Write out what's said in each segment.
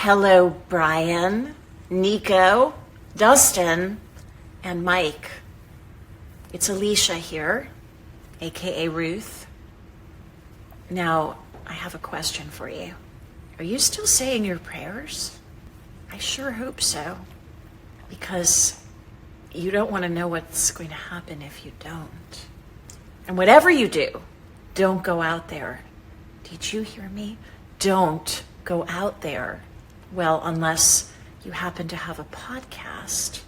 Hello, Brian, Nico, Dustin, and Mike. It's Alicia here, aka Ruth. Now, I have a question for you. Are you still saying your prayers? I sure hope so, because you don't want to know what's going to happen if you don't. And whatever you do, don't go out there. Did you hear me? Don't go out there. Well, unless you happen to have a podcast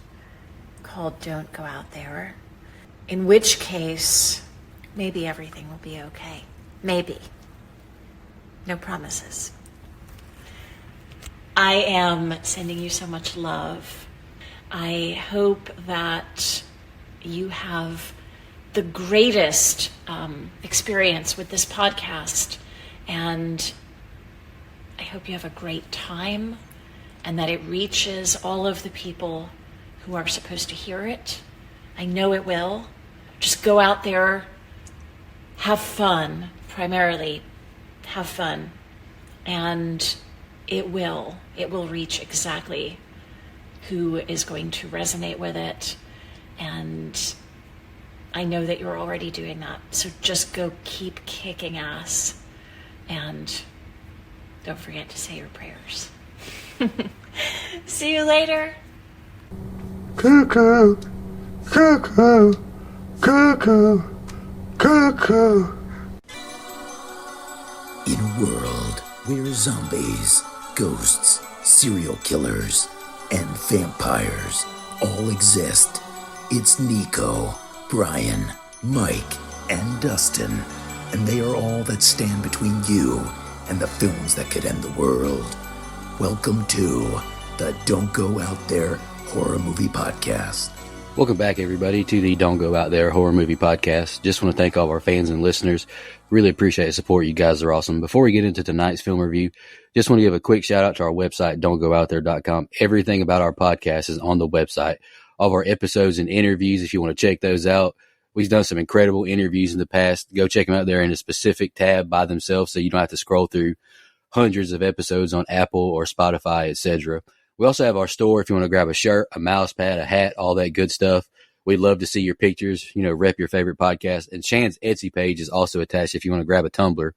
called Don't Go Out There, in which case, maybe everything will be okay. Maybe. No promises. I am sending you so much love. I hope that you have the greatest experience with this podcast, and I hope you have a great time and that it reaches all of the people who are supposed to hear it. I know it will. Just go out there, have fun, primarily have fun, and it will reach exactly who is going to resonate with it. And I know that you're already doing that. So just go keep kicking ass, and don't forget to say your prayers. See you later. Cuckoo, cuckoo, cuckoo, cuckoo. In a world where zombies, ghosts, serial killers, and vampires all exist, it's Nico, Brian, Mike, and Dustin, and they are all that stand between you and the films that could end the world. Welcome to the Don't Go Out There Horror Movie Podcast. Welcome back, everybody, to the Don't Go Out There Horror Movie Podcast. Just want to thank all of our fans and listeners. Really appreciate the support. You guys are awesome. Before we get into tonight's film review, just want to give a quick shout out to our website, don'tgoouthere.com. Everything about our podcast is on the website. All of our episodes and interviews, if you want to check those out. We've done some incredible interviews in the past. Go check them out there in a specific tab by themselves so you don't have to scroll through hundreds of episodes on Apple or Spotify, etc. We also have our store if you want to grab a shirt, a mouse pad, a hat, all that good stuff. We'd love to see your pictures, rep your favorite podcast. And Shan's Etsy page is also attached if you want to grab a tumbler.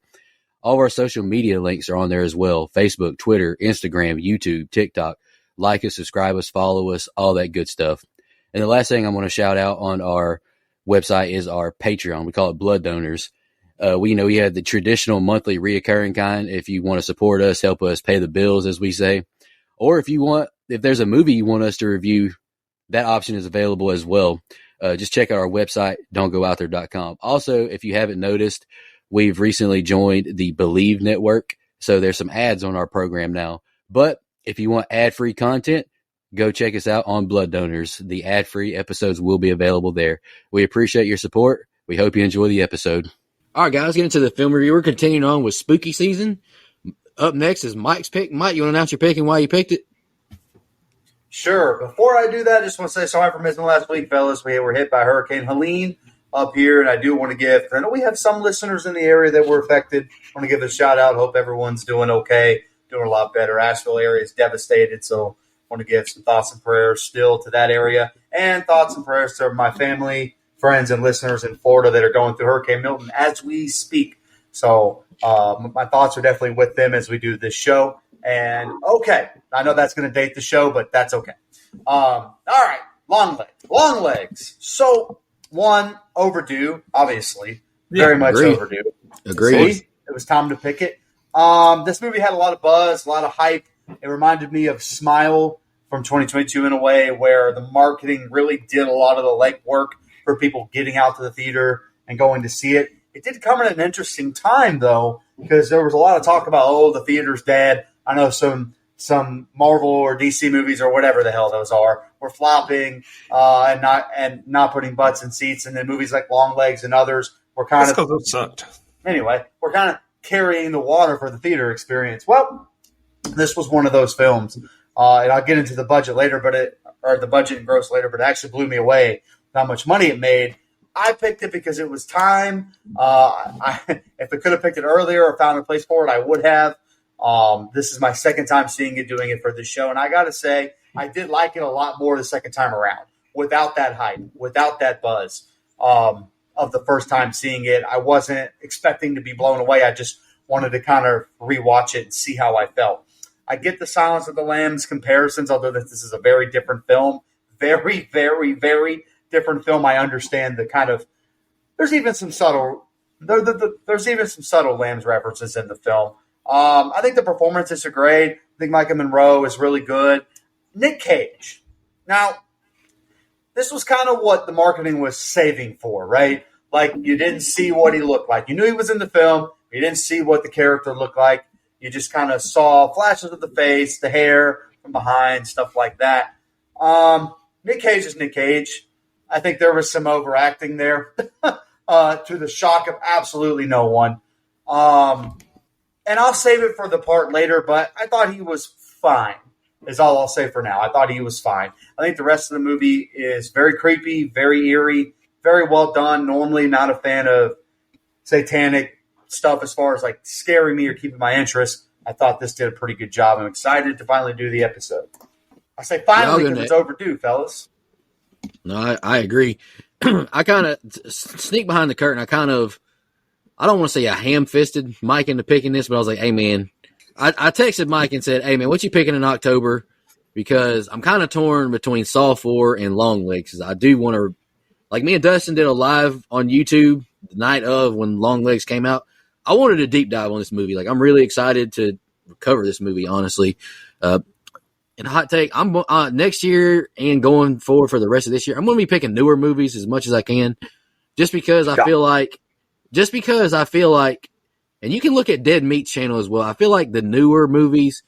All of our social media links are on there as well. Facebook, Twitter, Instagram, YouTube, TikTok. Like us, subscribe us, follow us, all that good stuff. And the last thing I want to shout out on our website is our Patreon. We call it Blood Donors. We have the traditional monthly reoccurring kind. If you want to support us, help us pay the bills, as we say. Or if there's a movie you want us to review, that option is available as well. Just check out our website, don'tgoouthere.com. Also, if you haven't noticed, we've recently joined the Believe Network. So there's some ads on our program now. But if you want ad-free content, go check us out on Blood Donors. The ad-free episodes will be available there. We appreciate your support. We hope you enjoy the episode. All right, guys, get into the film review. We're continuing on with spooky season. Up next is Mike's pick. Mike, you want to announce your pick and why you picked it? Sure. Before I do that, I just want to say sorry for missing last week, fellas. We were hit by Hurricane Helene up here, and I do want to I know we have some listeners in the area that were affected. I want to give a shout out. Hope everyone's doing okay, doing a lot better. Asheville area is devastated, so I want to give some thoughts and prayers still to that area, and thoughts and prayers to my family, friends, and listeners in Florida that are going through Hurricane Milton as we speak. So my thoughts are definitely with them as we do this show. And okay, I know that's going to date the show, but that's okay. All right, Longlegs. So one, overdue, obviously, very much overdue. Agreed. So it was time to pick it. This movie had a lot of buzz, a lot of hype. It reminded me of Smile from 2022 in a way where the marketing really did a lot of the legwork for people getting out to the theater and going to see it. It did come at an interesting time, though, because there was a lot of talk about, the theater's dead. I know some Marvel or DC movies or whatever the hell those are were flopping and not putting butts in seats. And then movies like Longlegs and others were kind of – it sucked. Anyway, we're kind of carrying the water for the theater experience. Well, this was one of those films. And I'll get into the budget later, the budget and gross later, but it actually blew me away how much money it made. I picked it because it was time. If I could have picked it earlier or found a place for it, I would have. This is my second time seeing it, doing it for this show, and I got to say, I did like it a lot more the second time around, without that hype, without that buzz of the first time seeing it. I wasn't expecting to be blown away. I just wanted to kind of rewatch it and see how I felt. I get the Silence of the Lambs comparisons, although this is a very different film. Very, very, very different film. I understand the kind of there's even some subtle Lambs references in the film. I think the performances are great. I think Micah Monroe is really good. Nick Cage. Now, this was kind of what the marketing was saving for, right? Like, you didn't see what he looked like. You knew he was in the film. You didn't see what the character looked like. You just kind of saw flashes of the face, the hair from behind, stuff like that. Nick Cage is Nick Cage. I think there was some overacting there to the shock of absolutely no one. And I'll save it for the part later, but I thought he was fine, is all I'll say for now. I thought he was fine. I think the rest of the movie is very creepy, very eerie, very well done. Normally not a fan of satanic stuff as far as like scaring me or keeping my interest. I thought this did a pretty good job. I'm excited to finally do the episode. I say finally because it's overdue, fellas. No, I agree. I kind of sneak behind the curtain. I don't want to say I ham-fisted Mike into picking this, but I was like, hey, man. I texted Mike and said, hey, man, what you picking in October? Because I'm kind of torn between Saw 4 and Longlegs. Because I do want to, like me and Dustin did a live on YouTube the night of when Longlegs came out. I wanted a deep dive on this movie. Like, I'm really excited to cover this movie, honestly. And hot take, I'm next year and going forward for the rest of this year, I'm going to be picking newer movies as much as I can, just because I feel like, and you can look at Dead Meat's channel as well. I feel like the newer movies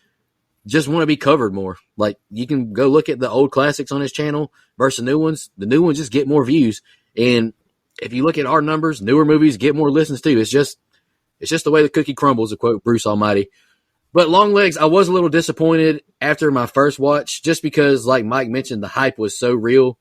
just want to be covered more. Like, you can go look at the old classics on his channel versus the new ones. The new ones just get more views. And if you look at our numbers, newer movies get more listens too. It's just the way the cookie crumbles, to quote Bruce Almighty. But Longlegs, I was a little disappointed after my first watch, just because, like Mike mentioned, the hype was so real.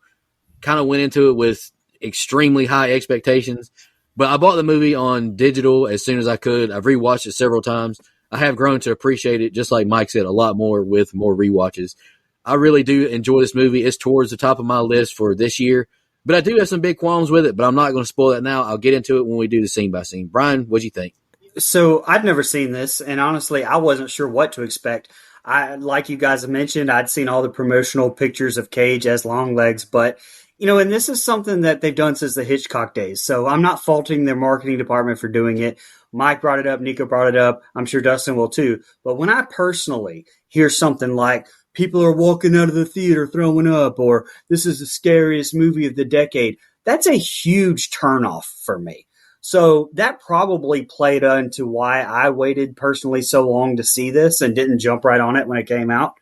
Kind of went into it with extremely high expectations. But I bought the movie on digital as soon as I could. I've rewatched it several times. I have grown to appreciate it, just like Mike said, a lot more with more rewatches. I really do enjoy this movie. It's towards the top of my list for this year. But I do have some big qualms with it, but I'm not going to spoil that now. I'll get into it when we do the scene by scene. Brian, what'd you think? So I'd never seen this, and honestly, I wasn't sure what to expect. Like you guys have mentioned, I'd seen all the promotional pictures of Cage as Longlegs, but and this is something that they've done since the Hitchcock days. So I'm not faulting their marketing department for doing it. Mike brought it up, Nico brought it up. I'm sure Dustin will too. But when I personally hear something like people are walking out of the theater throwing up, or this is the scariest movie of the decade, that's a huge turnoff for me. So that probably played into why I waited personally so long to see this and didn't jump right on it when it came out.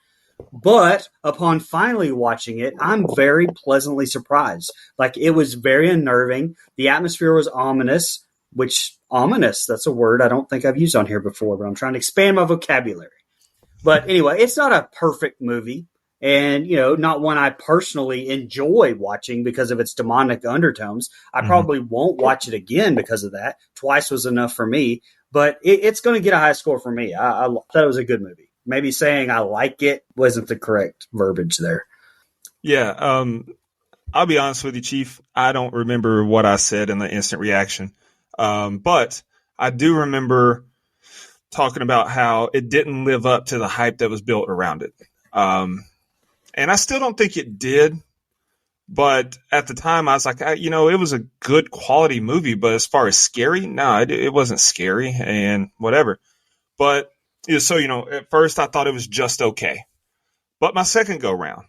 But upon finally watching it, I'm very pleasantly surprised. Like, it was very unnerving. The atmosphere was ominous, that's a word I don't think I've used on here before, but I'm trying to expand my vocabulary. But anyway, it's not a perfect movie. And, not one I personally enjoy watching because of its demonic undertones. I probably won't watch it again because of that. Twice was enough for me. But it's going to get a high score for me. I thought it was a good movie. Maybe saying I like it wasn't the correct verbiage there. Yeah, I'll be honest with you, Chief. I don't remember what I said in the instant reaction. But I do remember talking about how it didn't live up to the hype that was built around it. And I still don't think it did. But at the time, I was like, it was a good quality movie. But as far as scary, no, it wasn't scary and whatever. But so, at first I thought it was just okay. But my second go round,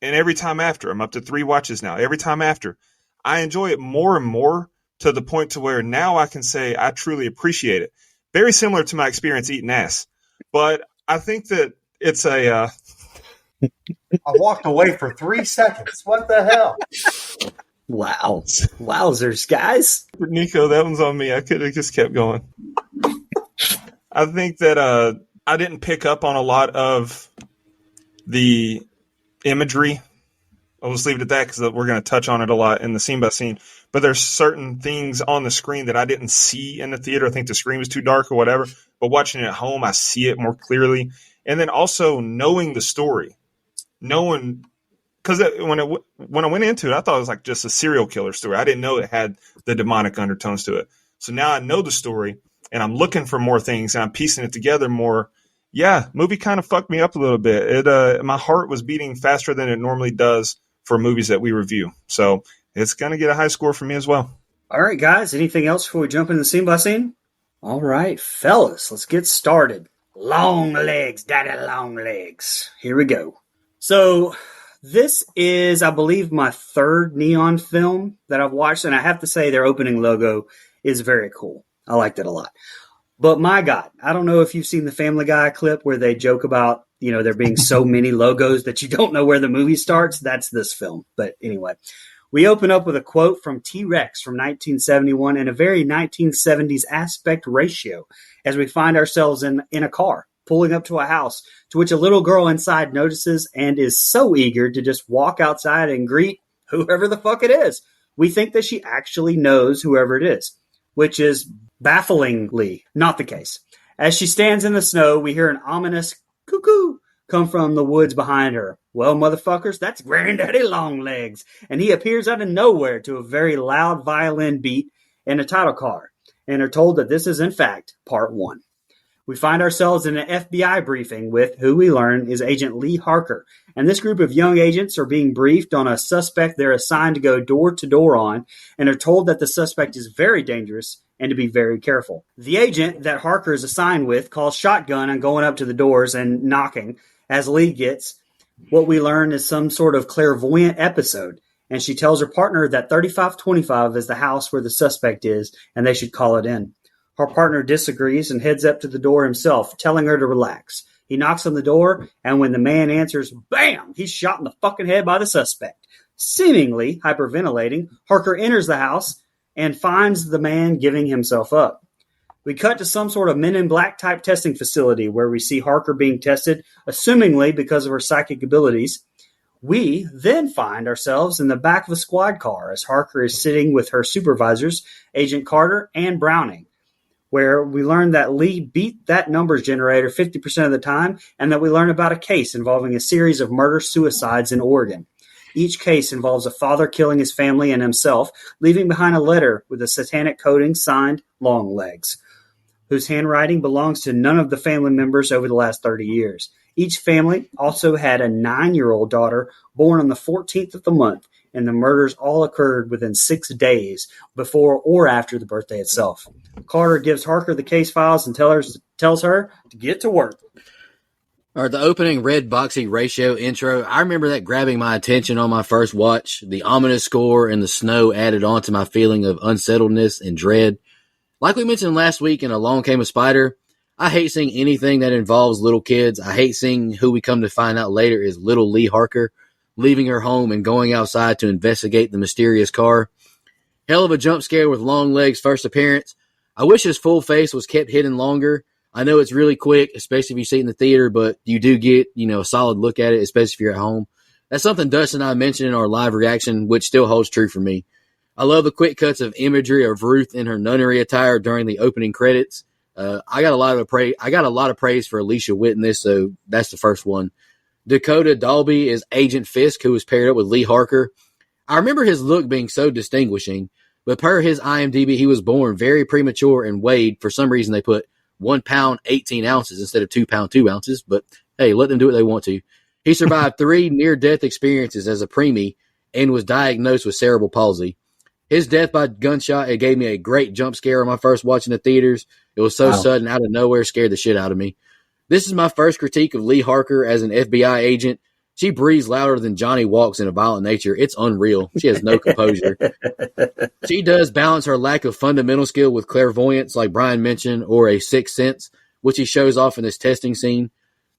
and every time after, I'm up to 3 watches now. Every time after, I enjoy it more and more to the point to where now I can say I truly appreciate it. Very similar to my experience eating ass. But I think that it's a... I walked away for 3 seconds. What the hell? Wow. Wowzers, guys. Nico, that one's on me. I could have just kept going. I think that I didn't pick up on a lot of the imagery. I'll just leave it at that because we're going to touch on it a lot in the scene by scene. But there's certain things on the screen that I didn't see in the theater. I think the screen was too dark or whatever. but watching it at home, I see it more clearly. And then also knowing the story, knowing, because when I went into it, I thought it was like just a serial killer story. I didn't know it had the demonic undertones to it. So now I know the story, and I'm looking for more things, and I'm piecing it together more. Yeah, movie kind of fucked me up a little bit. My heart was beating faster than it normally does for movies that we review. So it's going to get a high score for me as well. All right, guys. Anything else before we jump into scene by scene? All right, fellas, let's get started. Longlegs, Daddy Longlegs. Here we go. So this is, I believe, my third Neon film that I've watched, and I have to say their opening logo is very cool. I liked it a lot. But my God, I don't know if you've seen the Family Guy clip where they joke about, there being so many logos that you don't know where the movie starts. That's this film. But anyway, we open up with a quote from T-Rex from 1971 and a very 1970s aspect ratio as we find ourselves in a car pulling up to a house to which a little girl inside notices and is so eager to just walk outside and greet whoever the fuck it is. We think that she actually knows whoever it is, which is bafflingly not the case. As she stands in the snow, we hear an ominous cuckoo come from the woods behind her. Well, motherfuckers, that's Granddaddy Longlegs, and he appears out of nowhere to a very loud violin beat in a title card, and are told that this is, in fact, part one. We find ourselves in an FBI briefing with who we learn is Agent Lee Harker, and this group of young agents are being briefed on a suspect they're assigned to go door to door on, and are told that the suspect is very dangerous and to be very careful. The agent that Harker is assigned with calls shotgun and going up to the doors and knocking, as Lee gets what we learn is some sort of clairvoyant episode, and she tells her partner that 3525 is the house where the suspect is, and they should call it in. Her partner disagrees and heads up to the door himself, telling her to relax. He knocks on the door, and when the man answers, bam! He's shot in the fucking head by the suspect. Seemingly hyperventilating, Harker enters the house and finds the man giving himself up. We cut to some sort of Men in Black type testing facility where we see Harker being tested, assumingly because of her psychic abilities. We then find ourselves in the back of a squad car as Harker is sitting with her supervisors, Agent Carter and Browning, where we learn that Lee beat that numbers generator 50% of the time, and that we learn about a case involving a series of murder-suicides in Oregon. Each case involves a father killing his family and himself, leaving behind a letter with a satanic coding signed Longlegs, whose handwriting belongs to none of the family members over the last 30 years. Each family also had a 9-year-old daughter born on the 14th of the month, and the murders all occurred within 6 days before or after the birthday itself. Carter gives Harker the case files and tells her to get to work. All right, the opening red boxy ratio intro, I remember that grabbing my attention on my first watch. The ominous score and the snow added on to my feeling of unsettledness and dread. Like we mentioned last week in Along Came a Spider, I hate seeing anything that involves little kids. I hate seeing who we come to find out later is little Lee Harker, leaving her home and going outside to investigate the mysterious car. Hell of a jump scare with Longlegs' first appearance. I wish his full face was kept hidden longer. I know it's really quick, especially if you see it in the theater, but you do get, a solid look at it, especially if you're at home. That's something Dustin and I mentioned in our live reaction, which still holds true for me. I love the quick cuts of imagery of Ruth in her nunnery attire during the opening credits. I got a lot of praise for Alicia Witt in this, so that's the first one. Dakota Dalby is Agent Fisk, who was paired up with Lee Harker. I remember his look being so distinguishing, but per his IMDb, he was born very premature and weighed. For some reason, they put 1 pound, 18 ounces instead of 2 pound, 2 ounces. But hey, let them do what they want to. He survived 3 near-death experiences as a preemie and was diagnosed with cerebral palsy. His death by gunshot, it gave me a great jump scare on my first watch in the theaters. It was so sudden, out of nowhere, scared the shit out of me. This is my first critique of Lee Harker as an FBI agent. She breathes louder than Johnny walks in A Violent Nature. It's unreal. She has no composure. She does balance her lack of fundamental skill with clairvoyance, like Brian mentioned, or a sixth sense, which he shows off in this testing scene.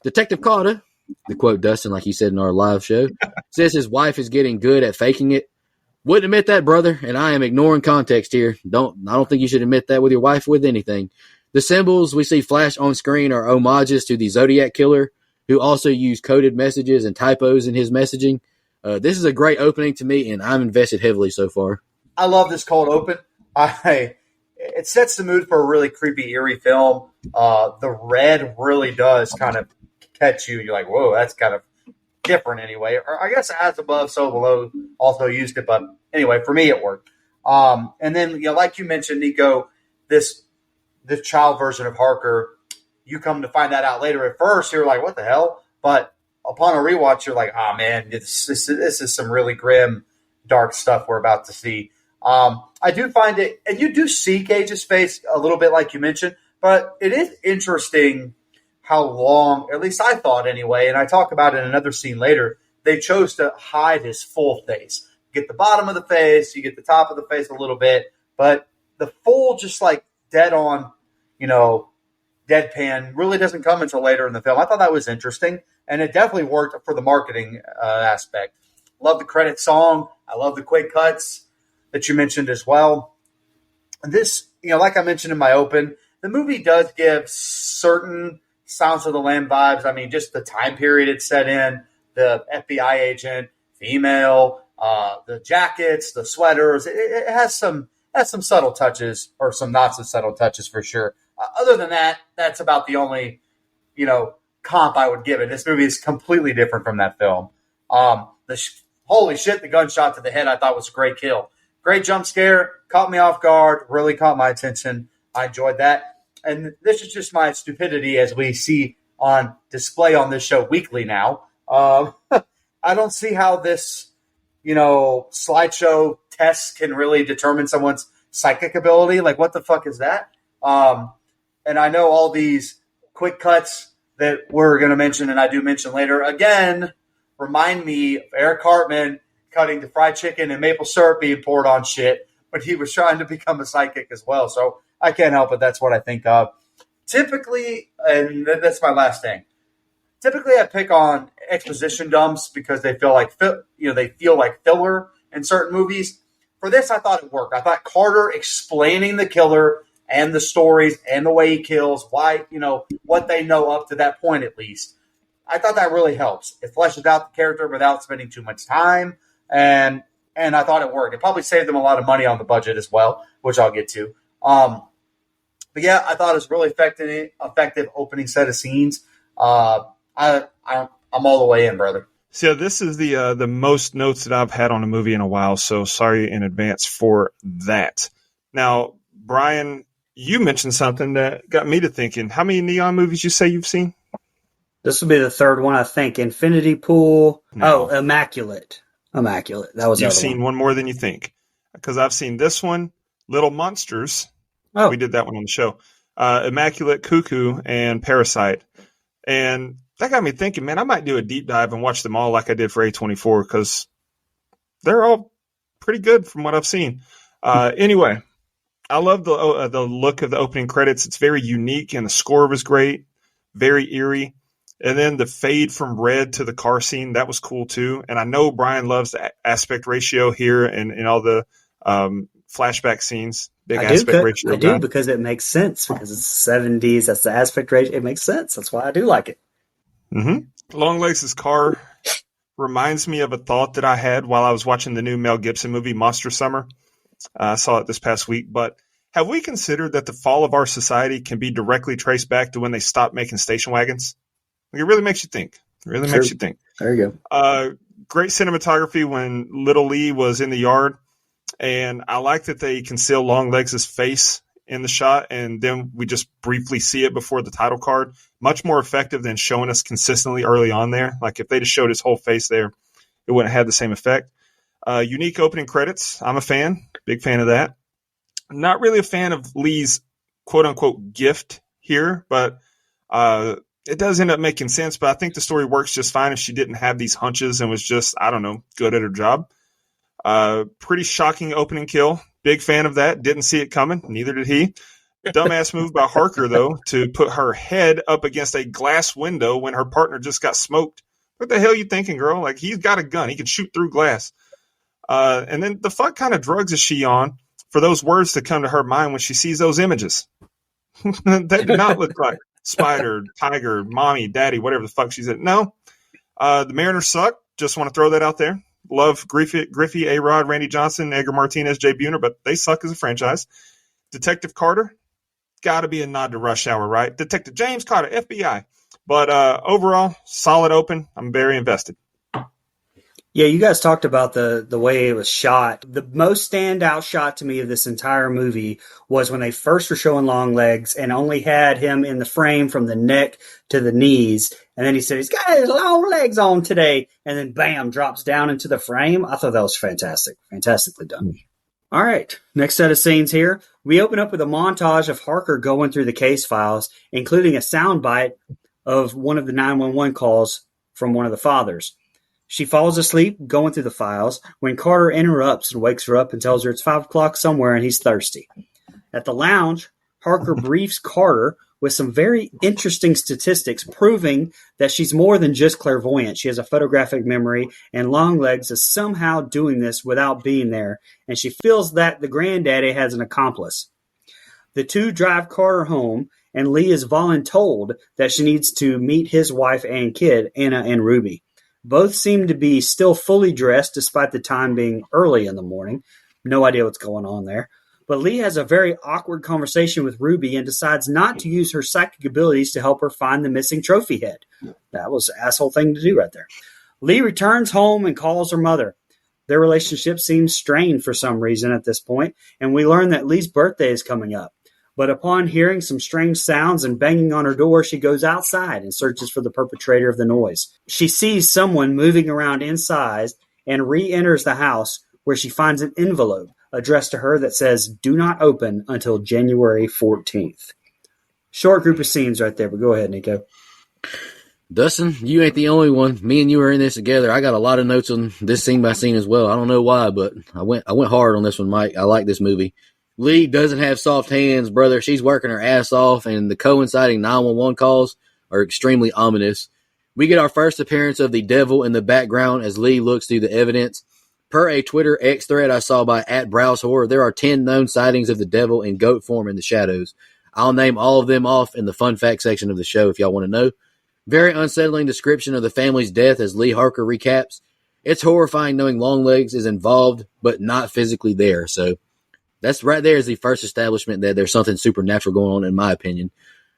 Detective Carter, to quote Dustin, like he said in our live show, says his wife is getting good at faking it. Wouldn't admit that, brother, and I am ignoring context here. I don't think you should admit that with your wife with anything. The symbols we see flash on screen are homages to the Zodiac Killer, who also used coded messages and typos in his messaging. This is a great opening to me, and I'm invested heavily so far. I love this cold open. It sets the mood for a really creepy, eerie film. The red really does kind of catch you. You're like, whoa, that's kind of different anyway. Or I guess as above, so below also used it. But anyway, for me, it worked. And then, like you mentioned, Nico, this child version of Harker, you come to find that out later. At first, you're like, what the hell? But upon a rewatch, you're like, oh, man, this is some really grim, dark stuff we're about to see. I do find it, and you do see Cage's face a little bit like you mentioned, but it is interesting how long, at least I thought anyway, and I talk about it in another scene later, they chose to hide his full face. You get the bottom of the face, you get the top of the face a little bit, but the full just like dead on, deadpan really doesn't come until later in the film. I thought that was interesting, and it definitely worked for the marketing aspect. Love the credit song. I love the quick cuts that you mentioned as well. And this, like I mentioned in my open, the movie does give certain Silence of the Lamb vibes. I mean, just the time period it's set in, the FBI agent, female, the jackets, the sweaters. It has some subtle touches, or some not so subtle touches for sure. Other than that, that's about the only, comp I would give it. This movie is completely different from that film. Holy shit, the gunshot to the head I thought was a great kill. Great jump scare, caught me off guard, really caught my attention. I enjoyed that. And this is just my stupidity as we see on display on this show weekly now. I don't see how this, slideshow tests can really determine someone's psychic ability. Like, what the fuck is that? And I know all these quick cuts that we're going to mention, and I do mention later, again, remind me of Eric Cartman cutting the fried chicken and maple syrup being poured on shit when he was trying to become a psychic as well. So I can't help it. That's what I think of. Typically, and that's my last thing. Typically, I pick on exposition dumps because they feel like filler in certain movies. For this, I thought it worked. I thought Carter explaining the killer and the stories and the way he kills, why, what they know up to that point at least. I thought that really helps. It fleshes out the character without spending too much time, and I thought it worked. It probably saved them a lot of money on the budget as well, which I'll get to. But yeah, I thought it was really effective opening set of scenes. I'm all the way in, brother. So this is the most notes that I've had on a movie in a while, so sorry in advance for that. Now, Brian, you mentioned something that got me to thinking. How many Neon movies you say you've seen? This will be the third one, I think. Infinity Pool. No. Oh, Immaculate. That was You've seen one more than you think. Because I've seen this one, Little Monsters. Oh. We did that one on the show. Immaculate, Cuckoo, and Parasite. And that got me thinking, man, I might do a deep dive and watch them all like I did for A24 because they're all pretty good from what I've seen. Anyway, I love the look of the opening credits. It's very unique, and the score was great, very eerie. And then the fade from red to the car scene, that was cool too. And I know Brian loves the aspect ratio here and all the flashback scenes. Big aspect ratio. I do, because it makes sense. Because it's the 70s, that's the aspect ratio. It makes sense. That's why I do like it. Mm-hmm. Longlegs' car reminds me of a thought that I had while I was watching the new Mel Gibson movie, Monster Summer. I saw it this past week. But have we considered that the fall of our society can be directly traced back to when they stopped making station wagons? Like, it really makes you think. It really makes you think. There you go. Great cinematography when Little Lee was in the yard. And I like that they conceal Longlegs' face in the shot, and then we just briefly see it before the title card. Much more effective than showing us consistently early on there. Like, if they just showed his whole face there, it wouldn't have had the same effect. Unique opening credits. I'm a fan. Big fan of that. Not really a fan of Lee's quote-unquote gift here, but it does end up making sense. But I think the story works just fine if she didn't have these hunches and was just, I don't know, good at her job. Pretty shocking opening kill. Big fan of that. Didn't see it coming. Neither did he. Dumbass move by Harker, though, to put her head up against a glass window when her partner just got smoked. What the hell are you thinking, girl? Like, he's got a gun. He can shoot through glass. And then the fuck kind of drugs is she on for those words to come to her mind when she sees those images? They do not look like Spider, Tiger, Mommy, Daddy, whatever the fuck she's in. No. The Mariners suck. Just want to throw that out there. Love Griffey, A-Rod, Randy Johnson, Edgar Martinez, Jay Buhner, but they suck as a franchise. Detective Carter, got to be a nod to Rush Hour, right? Detective James Carter, FBI. But overall, solid open. I'm very invested. Yeah, you guys talked about the way it was shot. The most standout shot to me of this entire movie was when they first were showing Longlegs and only had him in the frame from the neck to the knees. And then he said, he's got his long legs on today. And then bam, drops down into the frame. I thought that was fantastic. Fantastically done. All right, next set of scenes here. We open up with a montage of Harker going through the case files, including a soundbite of one of the 911 calls from one of the fathers. She falls asleep going through the files when Carter interrupts and wakes her up and tells her it's 5 o'clock somewhere and he's thirsty. At the lounge, Harker briefs Carter with some very interesting statistics proving that she's more than just clairvoyant. She has a photographic memory, and Longlegs is somehow doing this without being there, and she feels that the granddaddy has an accomplice. The two drive Carter home, and Lee is voluntold that she needs to meet his wife and kid, Anna and Ruby. Both seem to be still fully dressed despite the time being early in the morning. No idea what's going on there. But Lee has a very awkward conversation with Ruby and decides not to use her psychic abilities to help her find the missing trophy head. That was an asshole thing to do right there. Lee returns home and calls her mother. Their relationship seems strained for some reason at this point, and we learn that Lee's birthday is coming up. But upon hearing some strange sounds and banging on her door, she goes outside and searches for the perpetrator of the noise. She sees someone moving around inside and re-enters the house, where she finds an envelope addressed to her that says, "Do not open until January 14th." Short group of scenes right there, but go ahead, Nico. Dustin, you ain't the only one. Me and you are in this together. I got a lot of notes on this scene by scene as well. I don't know why, but I went hard on this one, Mike. I like this movie. Lee doesn't have soft hands, brother. She's working her ass off, and the coinciding 911 calls are extremely ominous. We get our first appearance of the devil in the background as Lee looks through the evidence. Per a Twitter X thread I saw by @BrowseHorror, there are 10 known sightings of the devil in goat form in the shadows. I'll name all of them off in the fun fact section of the show if y'all want to know. Very unsettling description of the family's death as Lee Harker recaps. It's horrifying knowing Longlegs is involved, but not physically there. So that's right there is the first establishment that there's something supernatural going on, in my opinion.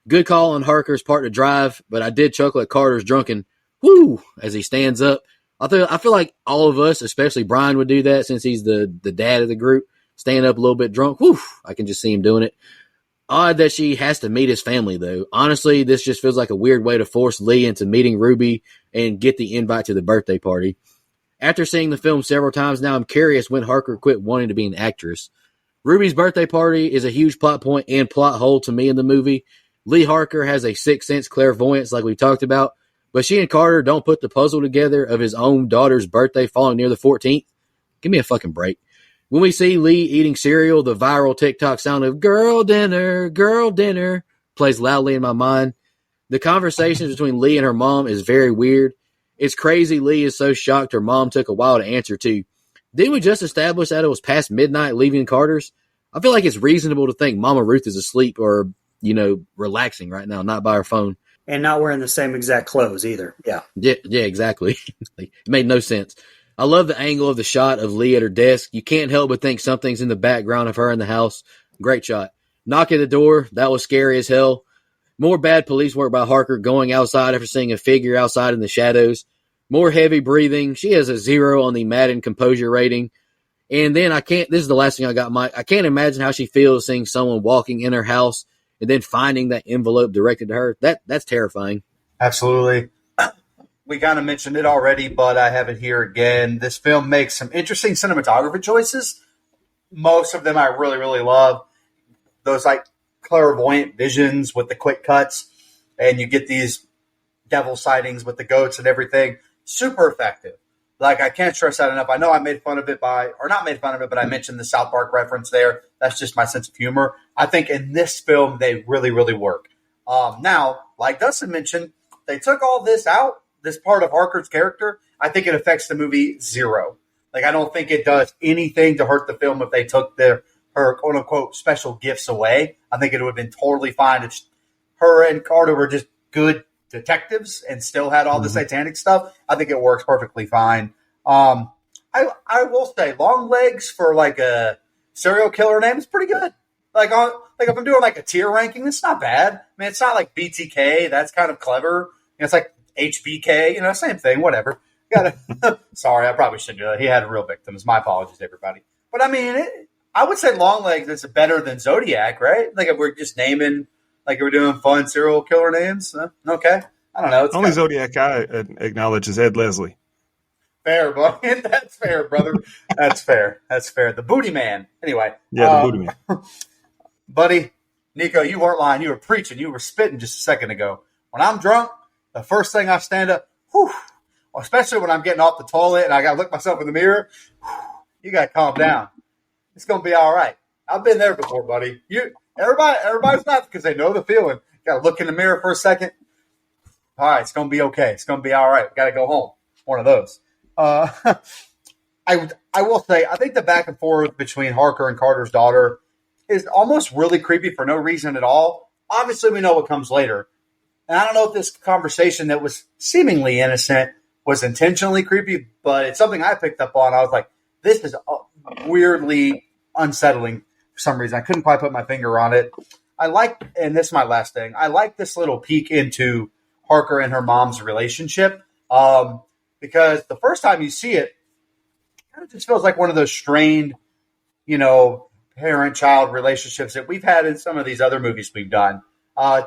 Good call on Harker's part to drive, but I did chuckle at Carter's drunken whoo as he stands up. I feel like all of us, especially Brian, would do that since he's the dad of the group. Stand up a little bit drunk. Whoo! I can just see him doing it. Odd that she has to meet his family, though. Honestly, this just feels like a weird way to force Lee into meeting Ruby and get the invite to the birthday party. After seeing the film several times now, I'm curious when Harker quit wanting to be an actress. Ruby's birthday party is a huge plot point and plot hole to me in the movie. Lee Harker has a sixth sense clairvoyance like we talked about, but she and Carter don't put the puzzle together of his own daughter's birthday falling near the 14th. Give me a fucking break. When we see Lee eating cereal, the viral TikTok sound of girl dinner plays loudly in my mind. The conversation between Lee and her mom is very weird. It's crazy Lee is so shocked her mom took a while to answer too. Didn't we just establish that it was past midnight leaving Carter's? I feel like it's reasonable to think Mama Ruth is asleep or, relaxing right now, not by her phone. And not wearing the same exact clothes either. Yeah, exactly. It made no sense. I love the angle of the shot of Lee at her desk. You can't help but think something's in the background of her in the house. Great shot. Knock at the door. That was scary as hell. More bad police work by Harker going outside after seeing a figure outside in the shadows. More heavy breathing. She has a 0 on the Madden composure rating. And then this is the last thing I got, Mike. I can't imagine how she feels seeing someone walking in her house and then finding that envelope directed to her. That's terrifying. Absolutely. We kind of mentioned it already, but I have it here again. This film makes some interesting cinematography choices. Most of them I really, really love. Those like clairvoyant visions with the quick cuts, and you get these devil sightings with the goats and everything. Super effective. Like, I can't stress that enough. I know I made fun of it but I mentioned the South Park reference there. That's just my sense of humor. I think in this film, they really, really work. Now, like Dustin mentioned, they took all this out, this part of Harker's character. I think it affects the movie 0. Like, I don't think it does anything to hurt the film if they took her quote unquote special gifts away. I think it would have been totally fine if her and Carter were just good detectives and still had all the satanic stuff. I think it works perfectly fine. I will say Longlegs for like a serial killer name is pretty good. Like if I'm doing like a tier ranking, it's not bad. I mean, it's not like BTK. That's kind of clever. It's like HBK. Same thing. Whatever. Sorry, I probably shouldn't do that. He had real victims. My apologies, everybody. But I mean, I would say Longlegs is better than Zodiac, right? Like if we're just naming, like we're doing fun serial killer names. Okay, I don't know. It's Only Zodiac I acknowledge is Ed Leslie. fair, buddy. That's fair, brother. That's fair. That's fair. The Booty Man. Anyway. Yeah, the Booty Man. Buddy, Nico, you weren't lying. You were preaching. You were spitting just a second ago. When I'm drunk, the first thing I stand up, especially when I'm getting off the toilet and I got to look myself in the mirror, you got to calm down. It's going to be all right. I've been there before, buddy. Everybody's laughing because they know the feeling. You got to look in the mirror for a second. All right, it's going to be okay. It's going to be all right. We got to go home. One of those. I will say, I think the back and forth between Harker and Carter's daughter is almost really creepy for no reason at all. Obviously, we know what comes later. And I don't know if this conversation that was seemingly innocent was intentionally creepy, but it's something I picked up on. I was like, this is weirdly unsettling for some reason. I couldn't quite put my finger on it. And this is my last thing, I like this little peek into Harker and her mom's relationship because the first time you see it, it kind of just feels like one of those strained, parent-child relationships that we've had in some of these other movies we've done.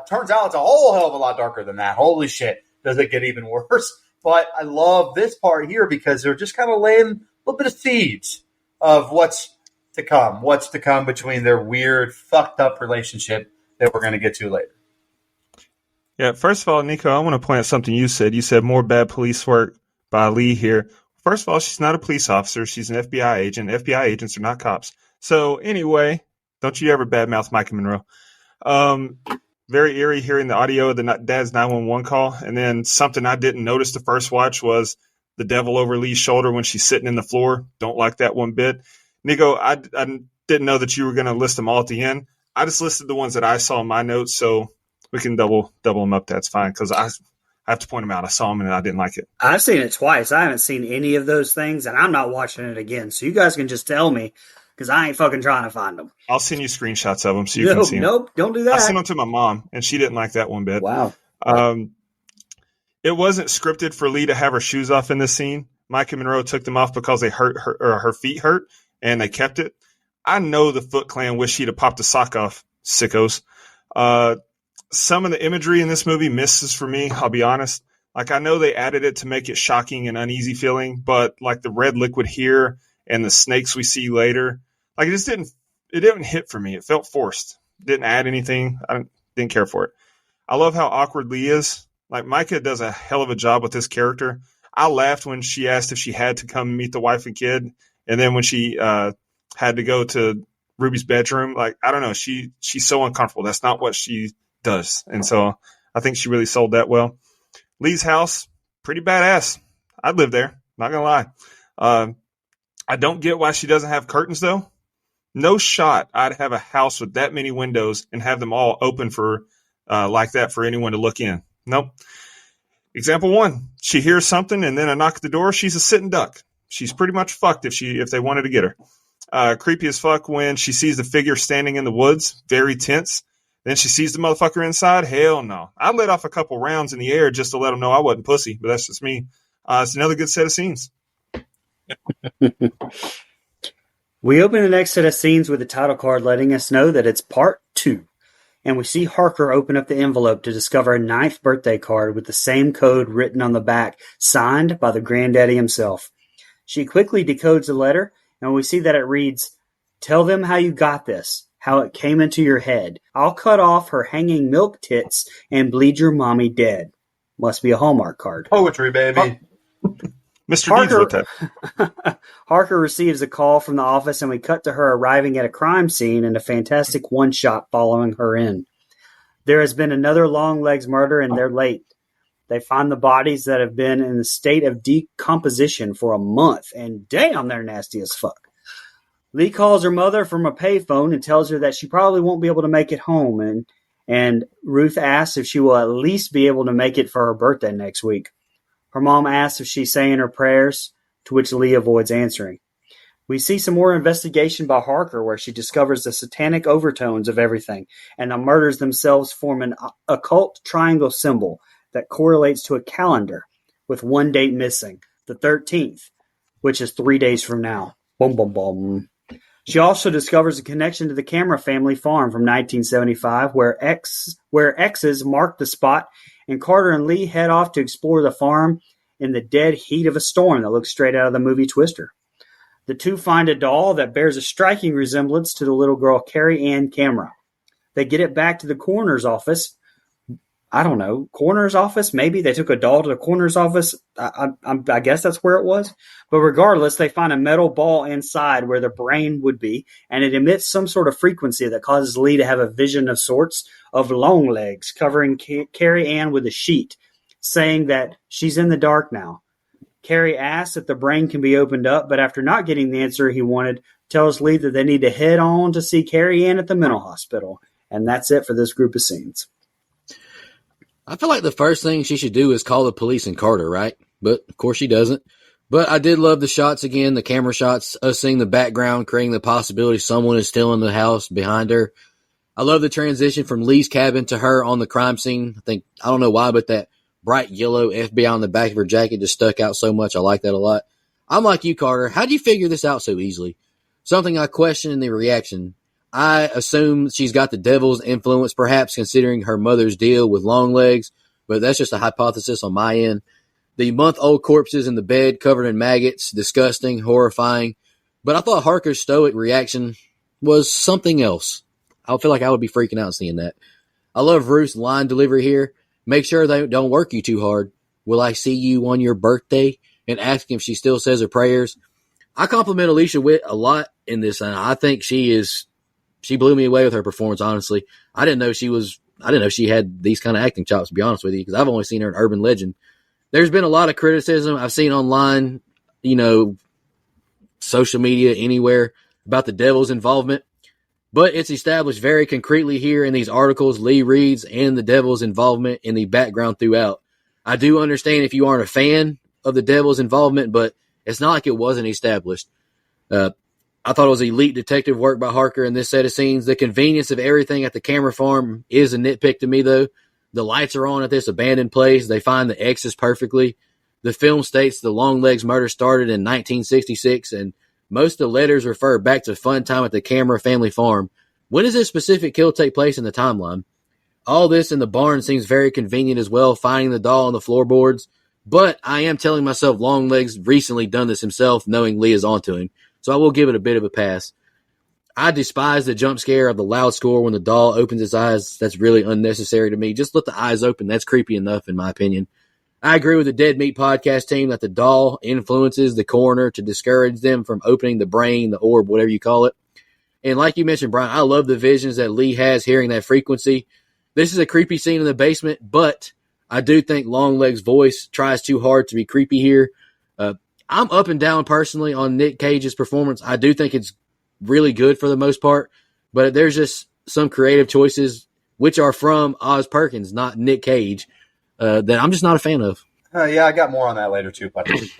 Turns out it's a whole hell of a lot darker than that. Holy shit, does it get even worse? But I love this part here because they're just kind of laying a little bit of seeds of what's to come between their weird, fucked up relationship that we're going to get to later. Yeah, first of all, Nico, I want to point out something you said. You said more bad police work by Lee here. First of all, she's not a police officer. She's an FBI agent. FBI agents are not cops. So anyway, don't you ever badmouth Micah Monroe. Very eerie hearing the audio of the dad's 911 call. And then something I didn't notice the first watch was the devil over Lee's shoulder when she's sitting in the floor. Don't like that one bit. Nico, I didn't know that you were going to list them all at the end. I just listed the ones that I saw in my notes, so we can double them up. That's fine, because I have to point them out. I saw them and I didn't like it. I've seen it twice. I haven't seen any of those things, and I'm not watching it again. So you guys can just tell me, because I ain't fucking trying to find them. I'll send you screenshots of them so you can see them. Nope, don't do that. I sent them to my mom, and she didn't like that one bit. Wow. It wasn't scripted for Lee to have her shoes off in this scene. Micah Monroe took them off because they hurt her feet hurt, and they kept it. I know the Foot Clan wish she'd have popped a sock off, sickos. Some of the imagery in this movie misses for me, I'll be honest. Like, I know they added it to make it shocking and uneasy feeling, but like the red liquid here and the snakes we see later, like it didn't hit for me. It felt forced. Didn't add anything. I didn't care for it. I love how awkward Lee is. Like, Micah does a hell of a job with this character. I laughed when she asked if she had to come meet the wife and kid. And then when she had to go to Ruby's bedroom, like, I don't know, she's so uncomfortable. That's not what she does. And so I think she really sold that well. Lee's house, pretty badass. I'd live there, not going to lie. I don't get why she doesn't have curtains, though. No shot I'd have a house with that many windows and have them all open for like that for anyone to look in. Nope. Example one, she hears something and then a knock at the door. She's a sitting duck. She's pretty much fucked if they wanted to get her. Creepy as fuck when she sees the figure standing in the woods, very tense. Then she sees the motherfucker inside. Hell no. I let off a couple rounds in the air just to let them know I wasn't pussy, but that's just me. It's another good set of scenes. We open the next set of scenes with the title card letting us know that it's part 2. And we see Harker open up the envelope to discover a 9th birthday card with the same code written on the back, signed by the granddaddy himself. She quickly decodes the letter, and we see that it reads, "Tell them how you got this, how it came into your head. I'll cut off her hanging milk tits and bleed your mommy dead." Must be a Hallmark card. Poetry, baby. Mr. Deeds wrote that. Harker receives a call from the office, and we cut to her arriving at a crime scene and a fantastic one-shot following her in. There has been another Longlegs murder, and they're late. They find the bodies that have been in a state of decomposition for a month, and damn, they're nasty as fuck. Lee calls her mother from a payphone and tells her that she probably won't be able to make it home, and Ruth asks if she will at least be able to make it for her birthday next week. Her mom asks if she's saying her prayers, to which Lee avoids answering. We see some more investigation by Harker where she discovers the satanic overtones of everything, and the murders themselves form an occult triangle symbol that correlates to a calendar with one date missing, the 13th, which is 3 days from now. Boom, boom, boom. She also discovers a connection to the Camera family farm from 1975 where X's mark the spot, and Carter and Lee head off to explore the farm in the dead heat of a storm that looks straight out of the movie Twister. The two find a doll that bears a striking resemblance to the little girl Carrie Ann Camera. They get it back to the coroner's office. I don't know, coroner's office? Maybe they took a doll to the coroner's office. I guess that's where it was. But regardless, they find a metal ball inside where the brain would be, and it emits some sort of frequency that causes Lee to have a vision of sorts of Longlegs covering Carrie Ann with a sheet, saying that she's in the dark now. Carrie asks if the brain can be opened up, but after not getting the answer he wanted, tells Lee that they need to head on to see Carrie Ann at the mental hospital. And that's it for this group of scenes. I feel like the first thing she should do is call the police and Carter, right? But, of course, she doesn't. But I did love the shots again, the camera shots, us seeing the background, creating the possibility someone is still in the house behind her. I love the transition from Lee's cabin to her on the crime scene. I don't know why, but that bright yellow FBI on the back of her jacket just stuck out so much. I like that a lot. I'm like you, Carter. How'd you figure this out so easily? Something I question in the reaction. I assume she's got the devil's influence, perhaps considering her mother's deal with Longlegs, but that's just a hypothesis on my end. The month-old corpses in the bed covered in maggots, disgusting, horrifying. But I thought Harker's stoic reaction was something else. I feel like I would be freaking out seeing that. I love Ruth's line delivery here. Make sure they don't work you too hard. Will I see you on your birthday? And asking if she still says her prayers. I compliment Alicia Witt a lot in this, and I think she blew me away with her performance, honestly. I didn't know she had these kind of acting chops, to be honest with you, because I've only seen her in Urban Legend. There's been a lot of criticism I've seen online, social media, anywhere, about the devil's involvement. But it's established very concretely here in these articles, Lee reads, and the devil's involvement in the background throughout. I do understand if you aren't a fan of the devil's involvement, but it's not like it wasn't established. I thought it was elite detective work by Harker in this set of scenes. The convenience of everything at the camera farm is a nitpick to me, though. The lights are on at this abandoned place. They find the X's perfectly. The film states the Longlegs murder started in 1966, and most of the letters refer back to fun time at the Camera family farm. When does this specific kill take place in the timeline? All this in the barn seems very convenient as well, finding the doll on the floorboards. But I am telling myself Longlegs recently done this himself, knowing Lee is onto him. So I will give it a bit of a pass. I despise the jump scare of the loud score when the doll opens its eyes. That's really unnecessary to me. Just let the eyes open. That's creepy enough, in my opinion. I agree with the Dead Meat podcast team that the doll influences the coroner to discourage them from opening the brain, the orb, whatever you call it. And like you mentioned, Brian, I love the visions that Lee has hearing that frequency. This is a creepy scene in the basement, but I do think Longlegs' voice tries too hard to be creepy here. I'm up and down personally on Nick Cage's performance. I do think it's really good for the most part, but there's just some creative choices, which are from Oz Perkins, not Nick Cage, that I'm just not a fan of. Yeah, I got more on that later too, buddy.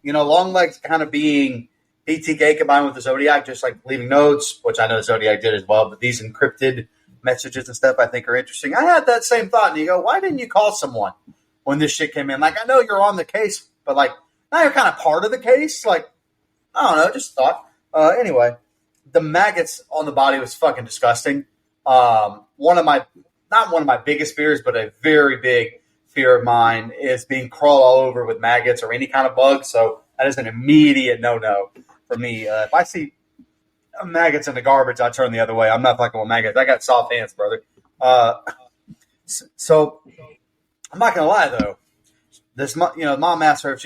Longlegs kind of being BTK combined with the Zodiac, just like leaving notes, which I know Zodiac did as well, but these encrypted messages and stuff I think are interesting. I had that same thought, and you go, why didn't you call someone when this shit came in? Like, I know you're on the case, but like, now you're kind of part of the case. Like, I don't know, just thought. Anyway, the maggots on the body was fucking disgusting. Not one of my biggest fears, but a very big fear of mine is being crawled all over with maggots or any kind of bug. So that is an immediate no-no for me. If I see maggots in the garbage, I turn the other way. I'm not fucking with maggots. I got soft hands, brother. So I'm not gonna lie though. Mom asked her if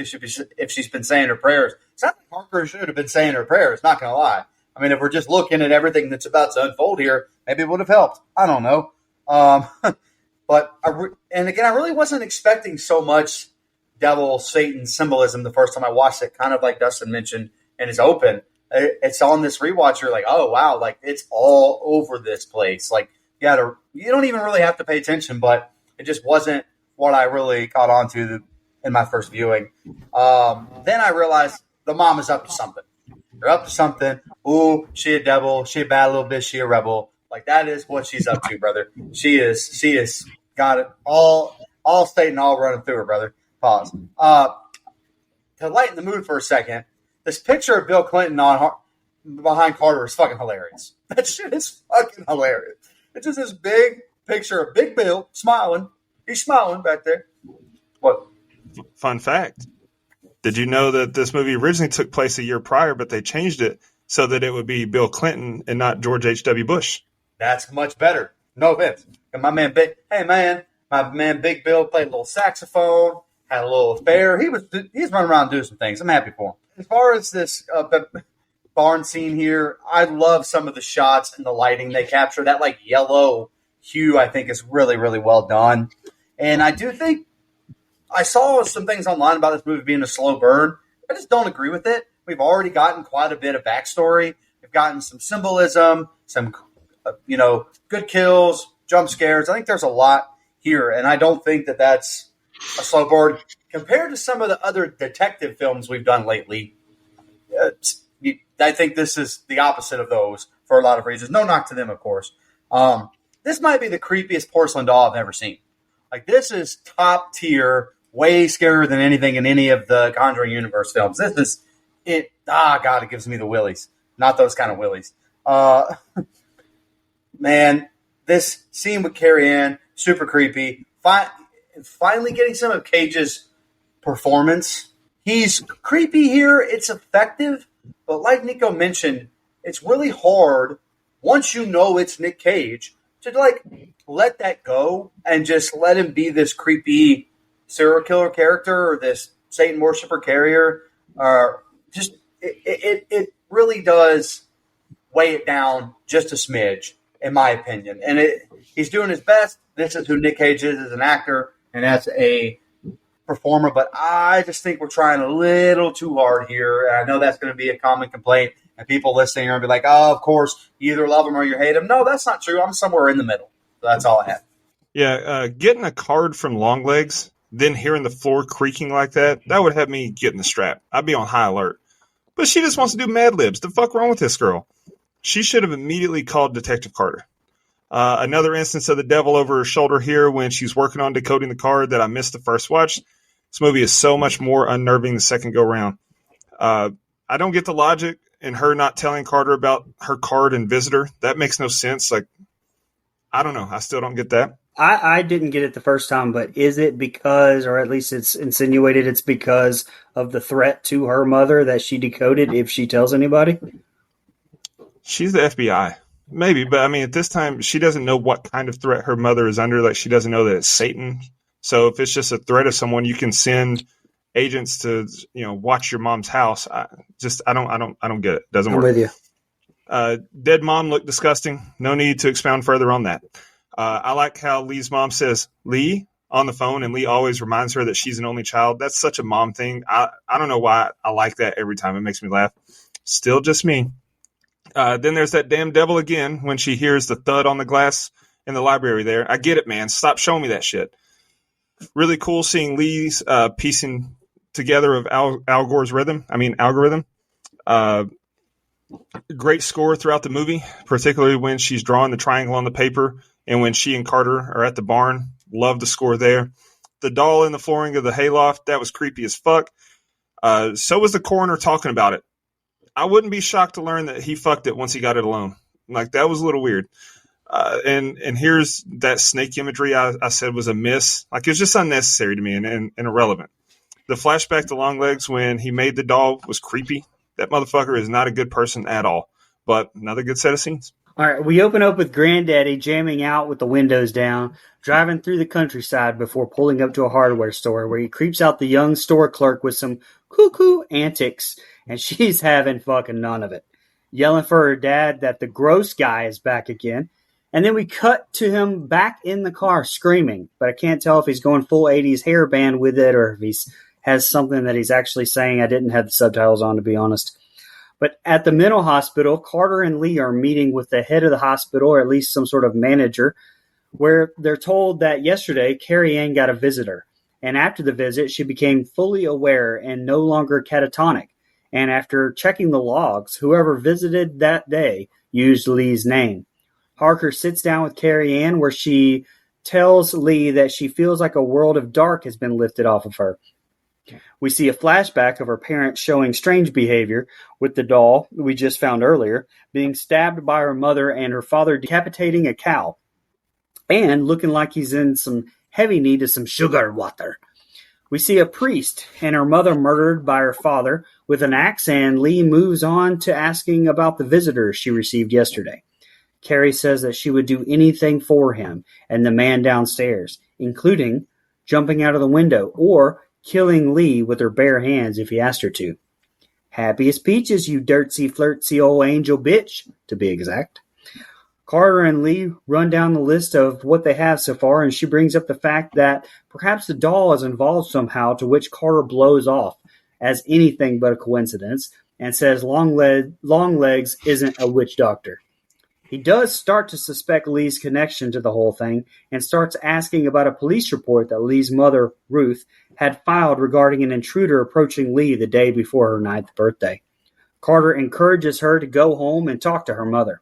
she's been saying her prayers. Sounds like Harker should have been saying her prayers. Not gonna lie. I mean, if we're just looking at everything that's about to unfold here, maybe it would have helped. I don't know. But I really wasn't expecting so much devil Satan symbolism the first time I watched it. Kind of like Dustin mentioned in his open. It's on this rewatch. You're like, oh wow, like it's all over this place. Like you don't even really have to pay attention, but it just wasn't what I really caught on to in my first viewing. Then I realized the mom is up to something. They're up to something. Ooh, she a devil. She a bad little bitch. She a rebel. Like that is what she's up to, brother. She is got it all Satan all running through her, brother. Pause. To lighten the mood for a second, this picture of Bill Clinton behind Carter is fucking hilarious. That shit is fucking hilarious. It's just this big picture of Big Bill smiling. He's smiling back there. What? Fun fact. Did you know that this movie originally took place a year prior, but they changed it so that it would be Bill Clinton and not George H.W. Bush? That's much better. No offense. And my man Big Bill played a little saxophone, had a little affair. He's running around doing some things. I'm happy for him. As far as this barn scene here, I love some of the shots and the lighting they capture. That like yellow hue, I think, is really, really well done. And I do think I saw some things online about this movie being a slow burn. I just don't agree with it. We've already gotten quite a bit of backstory. We've gotten some symbolism, some good kills, jump scares. I think there's a lot here, and I don't think that that's a slow burn compared to some of the other detective films we've done lately. I think this is the opposite of those for a lot of reasons. No knock to them, of course. This might be the creepiest porcelain doll I've ever seen. Like, this is top tier, way scarier than anything in any of the Conjuring universe films. This is it. God, it gives me the willies. Not those kind of willies. Man, this scene with Carrie Ann, super creepy. Finally getting some of Cage's performance. He's creepy here. It's effective. But like Nico mentioned, it's really hard once you know it's Nick Cage to like let that go and just let him be this creepy serial killer character or this Satan worshiper carrier. It really does weigh it down just a smidge, in my opinion. And he's doing his best. This is who Nick Cage is as an actor and as a performer, but I just think we're trying a little too hard here. And I know that's going to be a common complaint, and people listening are going to be like, oh, of course, you either love him or you hate him. No, that's not true. I'm somewhere in the middle. So that's all I have. Yeah, getting a card from Longlegs, then hearing the floor creaking like that would have me getting the strap. I'd be on high alert. But she just wants to do Mad Libs. The fuck wrong with this girl? She should have immediately called Detective Carter. Another instance of the devil over her shoulder here when she's working on decoding the card that I missed the first watch. This movie is so much more unnerving the second go round. I don't get the logic in her not telling Carter about her card and visitor. That makes no sense. Like, I don't know. I still don't get that. I didn't get it the first time, but is it because, or at least it's insinuated it's because of the threat to her mother that she decoded if she tells anybody? She's the FBI. Maybe, but I mean, at this time, she doesn't know what kind of threat her mother is under. Like, she doesn't know that it's Satan. So if it's just a threat of someone, you can send agents to, watch your mom's house. I don't get it. Doesn't work. I'm with you. Dead mom looked disgusting. No need to expound further on that. I like how Lee's mom says Lee on the phone, and Lee always reminds her that she's an only child. That's such a mom thing. I don't know why I like that every time. It makes me laugh. Still just me. Then there's that damn devil again when she hears the thud on the glass in the library there. I get it, man. Stop showing me that shit. Really cool seeing Lee's piecing together of Al Gore's algorithm. Great score throughout the movie, particularly when she's drawing the triangle on the paper and when she and Carter are at the barn. Love the score there. The doll in the flooring of the hayloft, that was creepy as fuck. So was the coroner talking about it. I wouldn't be shocked to learn that he fucked it once he got it alone. Like, that was a little weird. And here's that snake imagery I said was a miss. Like, it's just unnecessary to me and irrelevant. The flashback to Longlegs when he made the doll was creepy. That motherfucker is not a good person at all. But another good set of scenes. All right, we open up with Granddaddy jamming out with the windows down, driving through the countryside before pulling up to a hardware store where he creeps out the young store clerk with some cuckoo antics, and she's having fucking none of it. Yelling for her dad that the gross guy is back again. And then we cut to him back in the car screaming, but I can't tell if he's going full 80s hairband with it or if he has something that he's actually saying. I didn't have the subtitles on, to be honest. But at the mental hospital, Carter and Lee are meeting with the head of the hospital, or at least some sort of manager, where they're told that yesterday Carrie Ann got a visitor. And after the visit, she became fully aware and no longer catatonic. And after checking the logs, whoever visited that day used Lee's name. Harker sits down with Carrie Ann, where she tells Lee that she feels like a world of dark has been lifted off of her. We see a flashback of her parents showing strange behavior, with the doll we just found earlier being stabbed by her mother and her father decapitating a cow, and looking like he's in some heavy need of some sugar water. We see a priest and her mother murdered by her father with an axe, and Lee moves on to asking about the visitors she received yesterday. Carrie says that she would do anything for him and the man downstairs, including jumping out of the window or killing Lee with her bare hands if he asked her to. Happy as peaches, you dirtsy, flirtsy old angel bitch, to be exact. Carter and Lee run down the list of what they have so far, and she brings up the fact that perhaps the doll is involved somehow, to which Carter blows off as anything but a coincidence and says Longlegs isn't a witch doctor. He does start to suspect Lee's connection to the whole thing and starts asking about a police report that Lee's mother, Ruth, had filed regarding an intruder approaching Lee the day before her 9th birthday. Carter encourages her to go home and talk to her mother.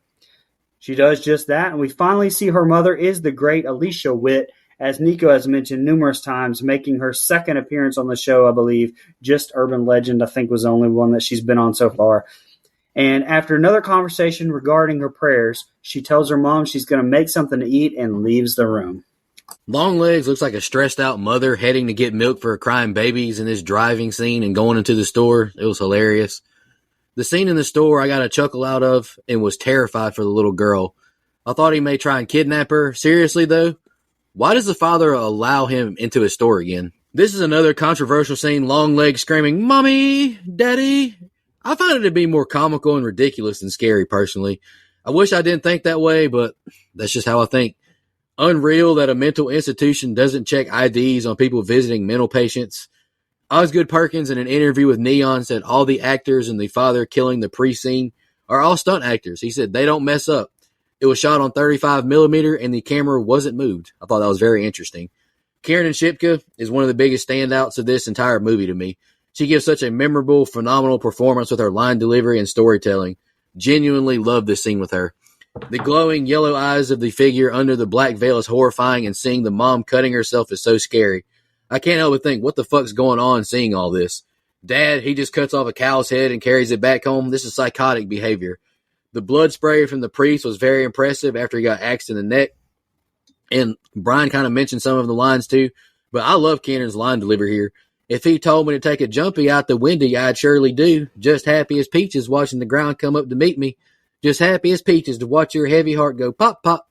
She does just that, and we finally see her mother is the great Alicia Witt, as Nico has mentioned numerous times, making her second appearance on the show, I believe. Just Urban Legend, I think, was the only one that she's been on so far. And after another conversation regarding her prayers, she tells her mom she's going to make something to eat and leaves the room. Longlegs looks like a stressed out mother heading to get milk for her crying babies in this driving scene and going into the store. It was hilarious. The scene in the store I got a chuckle out of and was terrified for the little girl. I thought he may try and kidnap her. Seriously though, why does the father allow him into his store again? This is another controversial scene. Longlegs screaming, "Mommy, Daddy." I find it to be more comical and ridiculous than scary, personally. I wish I didn't think that way, but that's just how I think. Unreal that a mental institution doesn't check IDs on people visiting mental patients. Osgood Perkins, in an interview with Neon, said all the actors in the father killing the priest scene are all stunt actors. He said they don't mess up. It was shot on 35 millimeter and the camera wasn't moved. I thought that was very interesting. Kiernan Shipka is one of the biggest standouts of this entire movie to me. She gives such a memorable, phenomenal performance with her line delivery and storytelling. Genuinely love this scene with her. The glowing yellow eyes of the figure under the black veil is horrifying, and seeing the mom cutting herself is so scary. I can't help but think, what the fuck's going on seeing all this? Dad, he just cuts off a cow's head and carries it back home. This is psychotic behavior. The blood spray from the priest was very impressive after he got axed in the neck. And Brian kind of mentioned some of the lines too, but I love Kennan's line delivery here. If he told me to take a jumpy out the windy, I'd surely do. Just happy as peaches watching the ground come up to meet me. Just happy as peaches to watch your heavy heart go pop, pop.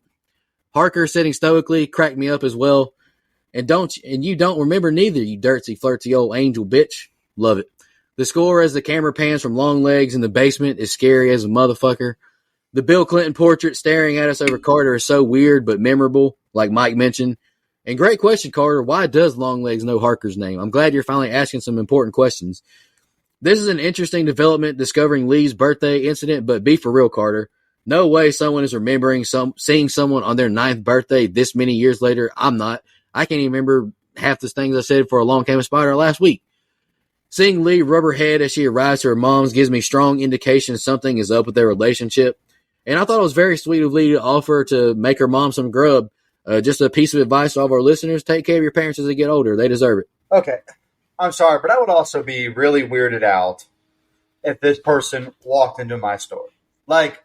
Harker sitting stoically cracked me up as well. And you don't remember neither, you dirty, flirty old angel bitch. Love it. The score as the camera pans from Longlegs in the basement is scary as a motherfucker. The Bill Clinton portrait staring at us over Carter is so weird but memorable, like Mike mentioned. And great question, Carter. Why does Longlegs know Harker's name? I'm glad you're finally asking some important questions. This is an interesting development discovering Lee's birthday incident, but be for real, Carter. No way someone is remembering seeing someone on their 9th birthday this many years later. I'm not. I can't even remember half the things I said for Along Came a Spider last week. Seeing Lee rub her head as she arrives to her mom's gives me strong indication something is up with their relationship. And I thought it was very sweet of Lee to offer to make her mom some grub. Just a piece of advice to all of our listeners. Take care of your parents as they get older. They deserve it. Okay. I'm sorry, but I would also be really weirded out if this person walked into my store. Like,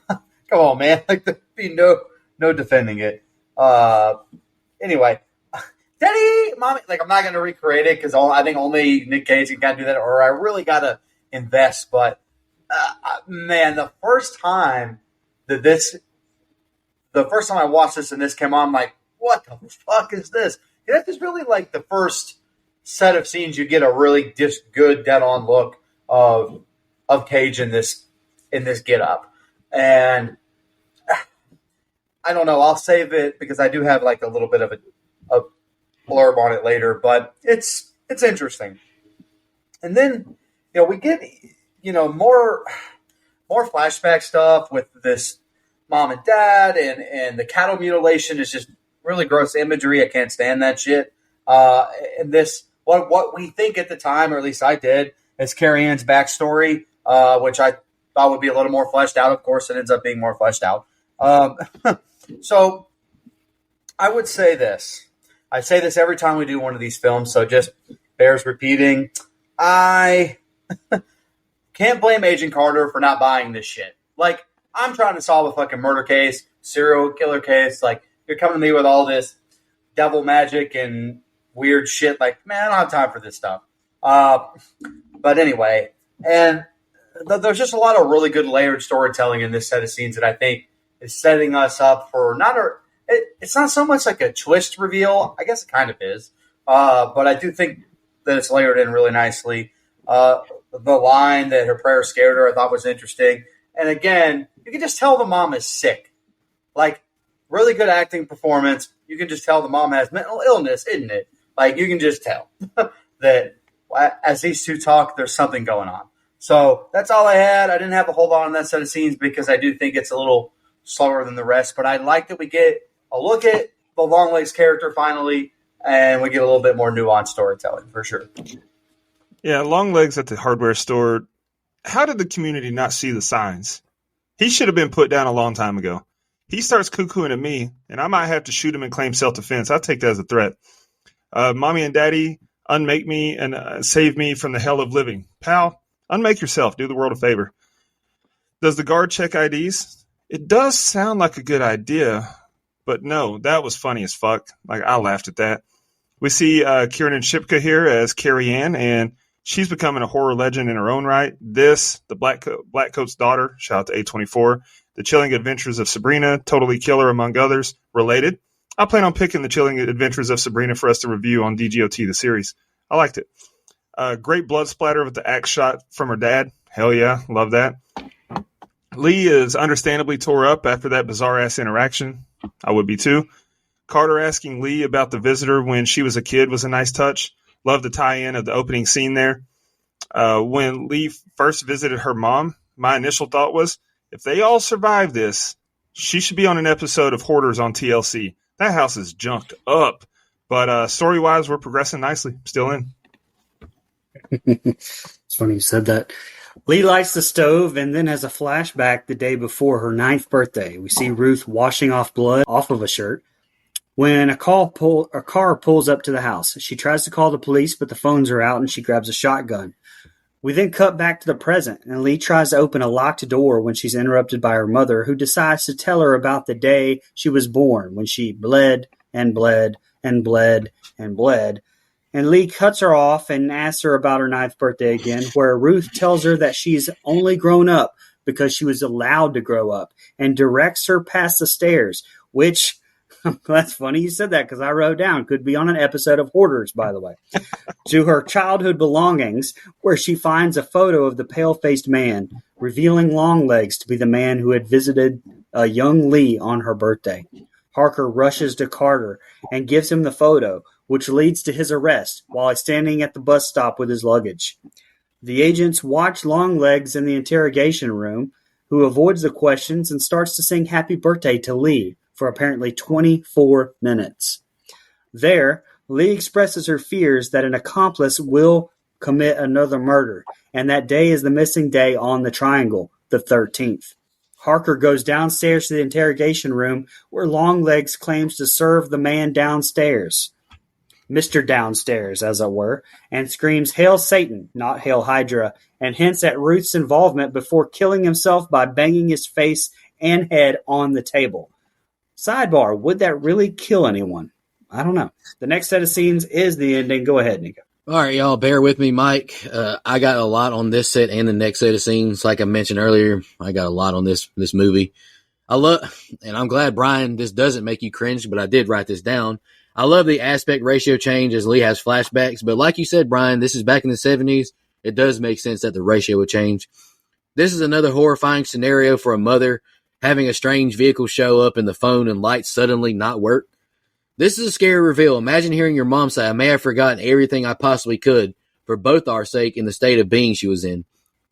come on, man. Like, there'd be no defending it. Anyway, Daddy, Mommy. Like, I'm not going to recreate it because I think only Nick Cage can kind of do that, or I really got to invest. But, man, the first time I watched this and this came on, I'm like, what the fuck is this? And that is really like the first set of scenes you get a really just good dead-on look of Cage in this get up. And I don't know, I'll save it because I do have like a little bit of a blurb on it later, but it's interesting. And then, we get, more flashback stuff with this mom and dad, and the cattle mutilation is just really gross imagery. I can't stand that shit. And this, what we think at the time, or at least I did, is Carrie Ann's backstory, which I thought would be a little more fleshed out. Of course, it ends up being more fleshed out. So I would say this. I say this every time we do one of these films, so just bears repeating. I can't blame Agent Carter for not buying this shit. Like, I'm trying to solve a fucking murder case, serial killer case. Like, you're coming to me with all this devil magic and weird shit. Like, man, I don't have time for this stuff. But anyway, and there's just a lot of really good layered storytelling in this set of scenes that I think is setting us up for it's not so much like a twist reveal. I guess it kind of is. But I do think that it's layered in really nicely. The line that her prayer scared her, I thought was interesting. And again, you can just tell the mom is sick. Like, really good acting performance. You can just tell the mom has mental illness, isn't it? Like, you can just tell that as these two talk, there's something going on. So that's all I had. I didn't have a whole lot on that set of scenes because I do think it's a little slower than the rest. But I like that we get a look at the Longlegs character finally, and we get a little bit more nuanced storytelling for sure. Yeah, Longlegs at the hardware store. How did the community not see the signs? He should have been put down a long time ago. He starts cuckooing at me, and I might have to shoot him and claim self-defense. I'll take that as a threat. Mommy and Daddy, unmake me and save me from the hell of living. Pal, unmake yourself. Do the world a favor. Does the guard check IDs? It does sound like a good idea, but no, that was funny as fuck. Like, I laughed at that. We see Kiernan Shipka here as Carrie Ann, and she's becoming a horror legend in her own right. The Blackcoat's daughter, shout out to A24, The Chilling Adventures of Sabrina, Totally Killer, among others, related. I plan on picking The Chilling Adventures of Sabrina for us to review on DGOT, the series. I liked it. Great blood splatter with the axe shot from her dad. Hell yeah, love that. Lee is understandably tore up after that bizarre-ass interaction. I would be too. Carter asking Lee about the visitor when she was a kid was a nice touch. Love the tie-in of the opening scene there. When Lee first visited her mom, my initial thought was, if they all survive this, she should be on an episode of Hoarders on TLC. That house is junked up. But story-wise, we're progressing nicely. Still in. It's funny you said that. Lee lights the stove and then has a flashback the day before her 9th birthday. We see Ruth washing off blood off of a shirt. When a car pulls up to the house, she tries to call the police, but the phones are out and she grabs a shotgun. We then cut back to the present, and Lee tries to open a locked door when she's interrupted by her mother, who decides to tell her about the day she was born, when she bled and bled and bled and bled. And Lee cuts her off and asks her about her 9th birthday again, where Ruth tells her that she's only grown up because she was allowed to grow up, and directs her past the stairs, which... That's funny you said that because I wrote down, could be on an episode of Hoarders, by the way, to her childhood belongings, where she finds a photo of the pale-faced man, revealing Longlegs to be the man who had visited a young Lee on her birthday. Harker rushes to Carter and gives him the photo, which leads to his arrest while he's standing at the bus stop with his luggage. The agents watch Longlegs in the interrogation room, who avoids the questions and starts to sing happy birthday to Lee for apparently 24 minutes. There, Lee expresses her fears that an accomplice will commit another murder, and that day is the missing day on the triangle, the 13th. Harker goes downstairs to the interrogation room, where Longlegs claims to serve the man downstairs, Mr. Downstairs, as it were, and screams, "Hail Satan," not "Hail Hydra," and hints at Ruth's involvement before killing himself by banging his face and head on the table. Sidebar, would that really kill anyone? I don't know. The next set of scenes is the ending. Go ahead, Nico. All right, y'all, bear with me, Mike. I got a lot on this set and the next set of scenes. Like I mentioned earlier, I got a lot on this movie. And I'm glad, Brian, this doesn't make you cringe, but I did write this down. I love the aspect ratio change as Lee has flashbacks, but like you said, Brian, this is back in the 70s. It does make sense that the ratio would change. This is another horrifying scenario for a mother having a strange vehicle show up and the phone and lights suddenly not work. This is a scary reveal. Imagine hearing your mom say, "I may have forgotten everything I possibly could for both our sake in the state of being she was in."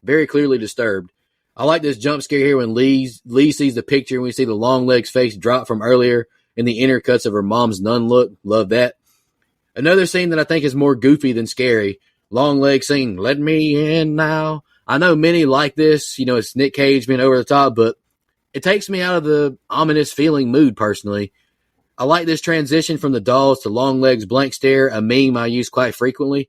Very clearly disturbed. I like this jump scare here when Lee sees the picture and we see the Longlegs face drop from earlier in the intercuts of her mom's nun look. Love that. Another scene that I think is more goofy than scary. Longlegs singing, "Let me in now." I know many like this. It's Nick Cage being over the top, but it takes me out of the ominous feeling mood personally. I like this transition from the dolls to Longlegs' blank stare, a meme I use quite frequently.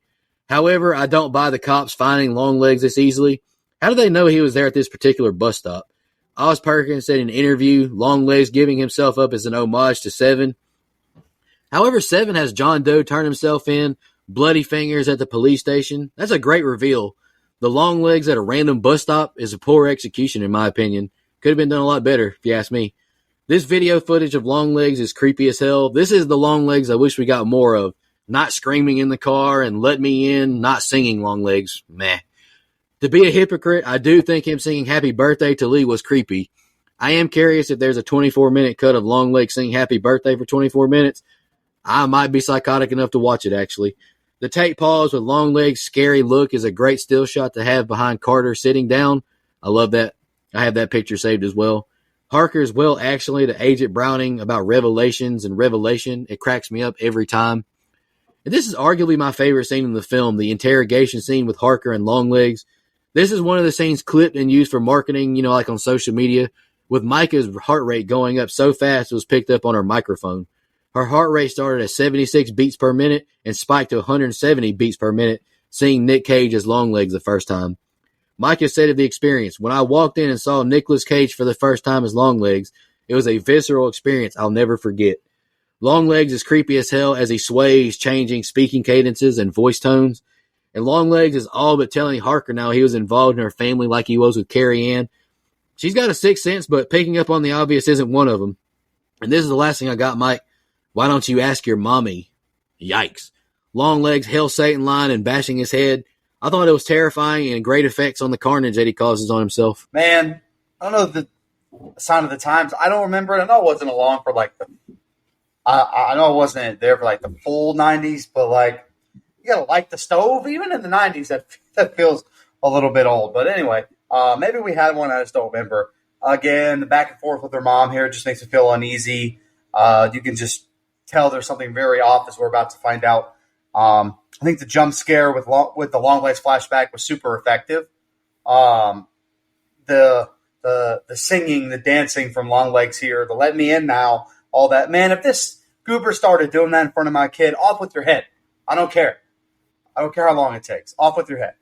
However, I don't buy the cops finding Longlegs this easily. How do they know he was there at this particular bus stop? Oz Perkins said in an interview, Longlegs giving himself up as an homage to Seven. However, Seven has John Doe turn himself in, bloody fingers at the police station. That's a great reveal. The Longlegs at a random bus stop is a poor execution, in my opinion. Could have been done a lot better, if you ask me. This video footage of Longlegs is creepy as hell. This is the Longlegs I wish we got more of. Not screaming in the car and let me in, not singing Longlegs. Meh. To be a hypocrite, I do think him singing Happy Birthday to Lee was creepy. I am curious if there's a 24-minute cut of Longlegs singing Happy Birthday for 24 minutes. I might be psychotic enough to watch it, actually. The take pause with Longlegs' scary look is a great still shot to have behind Carter sitting down. I love that. I have that picture saved as well. Harker's well actually to Agent Browning about revelations and revelation. It cracks me up every time. And this is arguably my favorite scene in the film, the interrogation scene with Harker and Longlegs. This is one of the scenes clipped and used for marketing, like on social media, with Micah's heart rate going up so fast it was picked up on her microphone. Her heart rate started at 76 beats per minute and spiked to 170 beats per minute, seeing Nick Cage as Longlegs the first time. Micah said of the experience, "When I walked in and saw Nicolas Cage for the first time as Longlegs, it was a visceral experience I'll never forget. Longlegs is creepy as hell as he sways, changing speaking cadences and voice tones. And Longlegs is all but telling Harker now he was involved in her family like he was with Carrie Ann. She's got a sixth sense, but picking up on the obvious isn't one of them. And this is the last thing I got, Mike. Why don't you ask your mommy?" Yikes. Longlegs' Hail Satan line and bashing his head. I thought it was terrifying and great effects on the carnage that he causes on himself. Man, I don't know the sign of the times. I don't remember it. I know it wasn't along for I know it wasn't there for the full 90s, but you gotta light the stove. Even in the 90s, that feels a little bit old. But anyway, maybe we had one, I just don't remember. Again, the back and forth with her mom here just makes me feel uneasy. You can just tell there's something very off, as we're about to find out. I think the jump scare with the Longlegs flashback was super effective. The singing, the dancing from Longlegs here, the "let me in now," all that. Man, if this goober started doing that in front of my kid, off with your head. I don't care. I don't care how long it takes. Off with your head.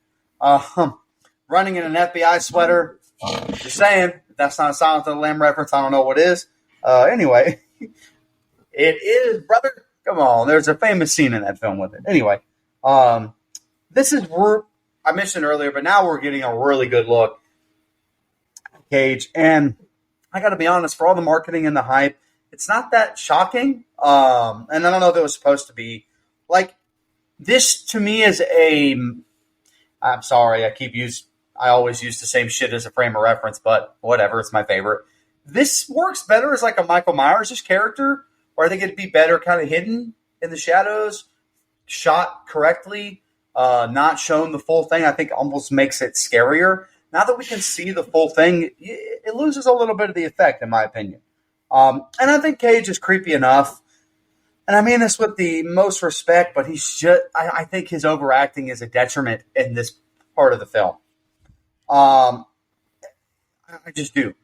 Running in an FBI sweater. Just saying, if that's not a Silence of the Lamb reference, I don't know what is. Anyway, it is, brother. Come on, there's a famous scene in that film with it. Anyway, this is I mentioned earlier, but now we're getting a really good look at Cage. And I got to be honest, for all the marketing and the hype, it's not that shocking. And I don't know if it was supposed to be. This to me is I'm sorry, I always use the same shit as a frame of reference, but whatever, it's my favorite. This works better as a Michael Myers-ish character, or I think it'd be better kind of hidden in the shadows, shot correctly, not shown the full thing. I think almost makes it scarier. Now that we can see the full thing, it loses a little bit of the effect, in my opinion. And I think Cage is creepy enough. And I mean this with the most respect, but I think his overacting is a detriment in this part of the film. I just do.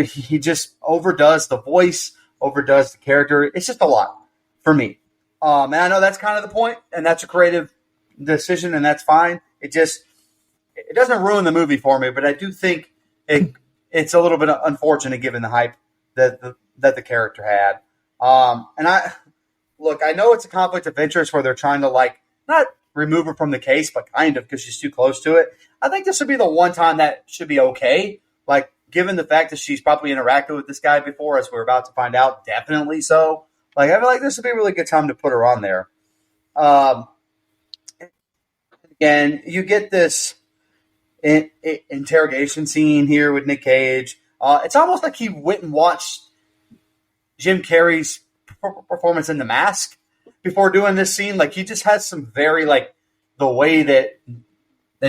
He just overdoes the voice, overdoes the character. It's just a lot for me. And I know that's kind of the point, and that's a creative decision, and that's fine. It doesn't ruin the movie for me, but I do think it's a little bit unfortunate given the hype that the character had. And I know it's a conflict of interest where they're trying to not remove her from the case, but kind of, because she's too close to it. I think this would be the one time that should be okay. Given the fact that she's probably interacted with this guy before, as we're about to find out, definitely so. I feel like this would be a really good time to put her on there. Again, you get this interrogation scene here with Nick Cage. It's almost like he went and watched Jim Carrey's performance in The Mask before doing this scene. He just has some very, the way that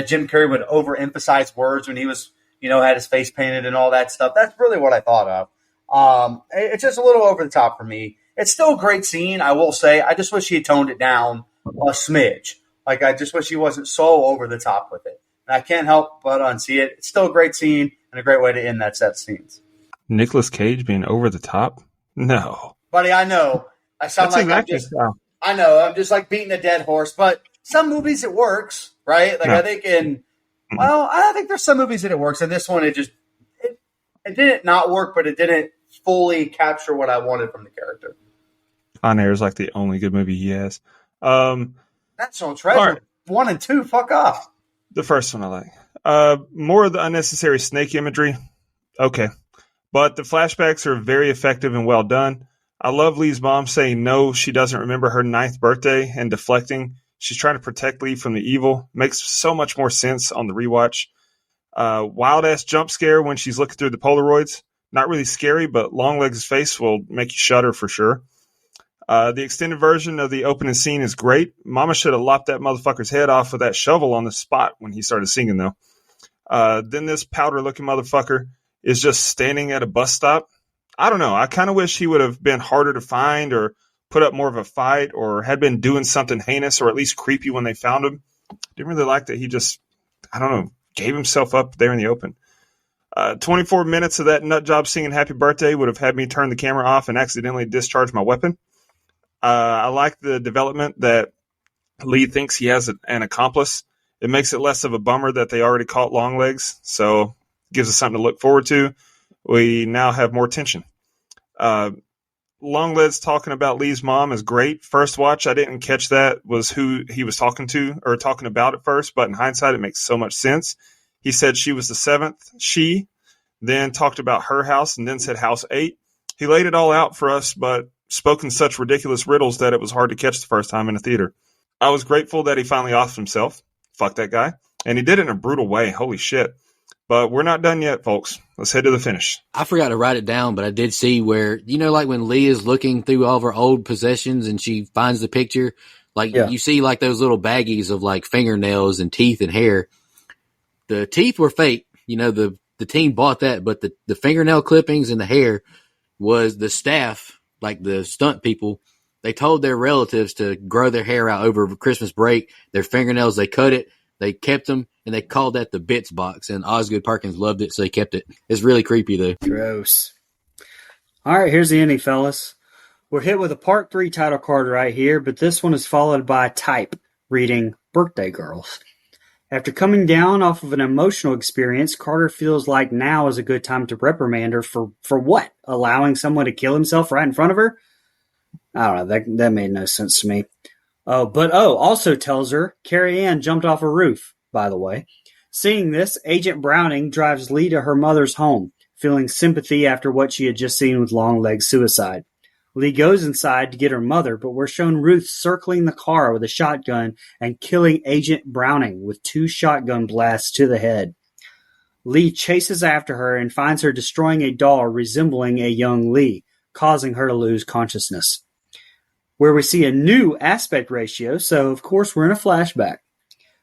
Jim Carrey would overemphasize words when he was, had his face painted and all that stuff. That's really what I thought of. It's just a little over the top for me. It's still a great scene, I will say. I just wish he had toned it down a smidge. Like, I just wish he wasn't so over the top with it. And I can't help but unsee it. It's still a great scene and a great way to end that set of scenes. Nicolas Cage being over the top? No. Buddy, I know. I sound That's like exactly I'm just how. I know, I'm just like beating a dead horse, but some movies it works, right? Like No. I think I think there's some movies that it works, and this one it didn't not work, but it didn't fully capture what I wanted from the character. Con Air is like the only good movie he has. National Treasure All right. 1 and 2, fuck off. The first one I like. More of the unnecessary snake imagery. Okay. But the flashbacks are very effective and well done. I love Lee's mom saying no, she doesn't remember her 9th birthday and deflecting. She's trying to protect Lee from the evil. Makes so much more sense on the rewatch. Wild ass jump scare when she's looking through the Polaroids. Not really scary, but Longlegs' face will make you shudder for sure. The extended version of the opening scene is great. Mama should have lopped that motherfucker's head off with that shovel on the spot when he started singing, though. Then this powder-looking motherfucker is just standing at a bus stop. I don't know. I kind of wish he would have been harder to find or put up more of a fight or had been doing something heinous or at least creepy when they found him. Didn't really like that he just, I don't know, gave himself up there in the open. 24 minutes of that nut job singing Happy Birthday would have had me turn the camera off and accidentally discharge my weapon. I like the development that Lee thinks he has an accomplice. It makes it less of a bummer that they already caught Longlegs, so it gives us something to look forward to. We now have more tension. Longlegs talking about Lee's mom is great. First watch, I didn't catch that was who he was talking to or talking about at first, but in hindsight, it makes so much sense. He said she was the 7th she, then talked about her house, and then said house 8. He laid it all out for us, but spoke in such ridiculous riddles that it was hard to catch the first time in a theater. I was grateful that he finally offed himself. Fuck that guy. And he did it in a brutal way. Holy shit. But we're not done yet, folks. Let's head to the finish. I forgot to write it down, but I did see where, like when Lee is looking through all of her old possessions and she finds the picture, you see like those little baggies of like fingernails and teeth and hair. The teeth were fake. The team bought that, but the fingernail clippings and the hair was the staff, like the stunt people. They told their relatives to grow their hair out over Christmas break. Their fingernails, they cut it. They kept them, and they called that the Bits box, and Osgood Perkins loved it, so they kept it. It's really creepy, though. Gross. All right, here's the ending, fellas. We're hit with a Part 3 title card right here, but this one is followed by a type reading Birthday Girls. After coming down off of an emotional experience, Carter feels like now is a good time to reprimand her for what? Allowing someone to kill himself right in front of her? I don't know. That made no sense to me. Also tells her Carrie Ann jumped off a roof, by the way. Seeing this, Agent Browning drives Lee to her mother's home, feeling sympathy after what she had just seen with Longlegs' suicide. Lee goes inside to get her mother, but we're shown Ruth circling the car with a shotgun and killing Agent Browning with 2 shotgun blasts to the head. Lee chases after her and finds her destroying a doll resembling a young Lee, causing her to lose consciousness. Where we see a new aspect ratio, so of course we're in a flashback.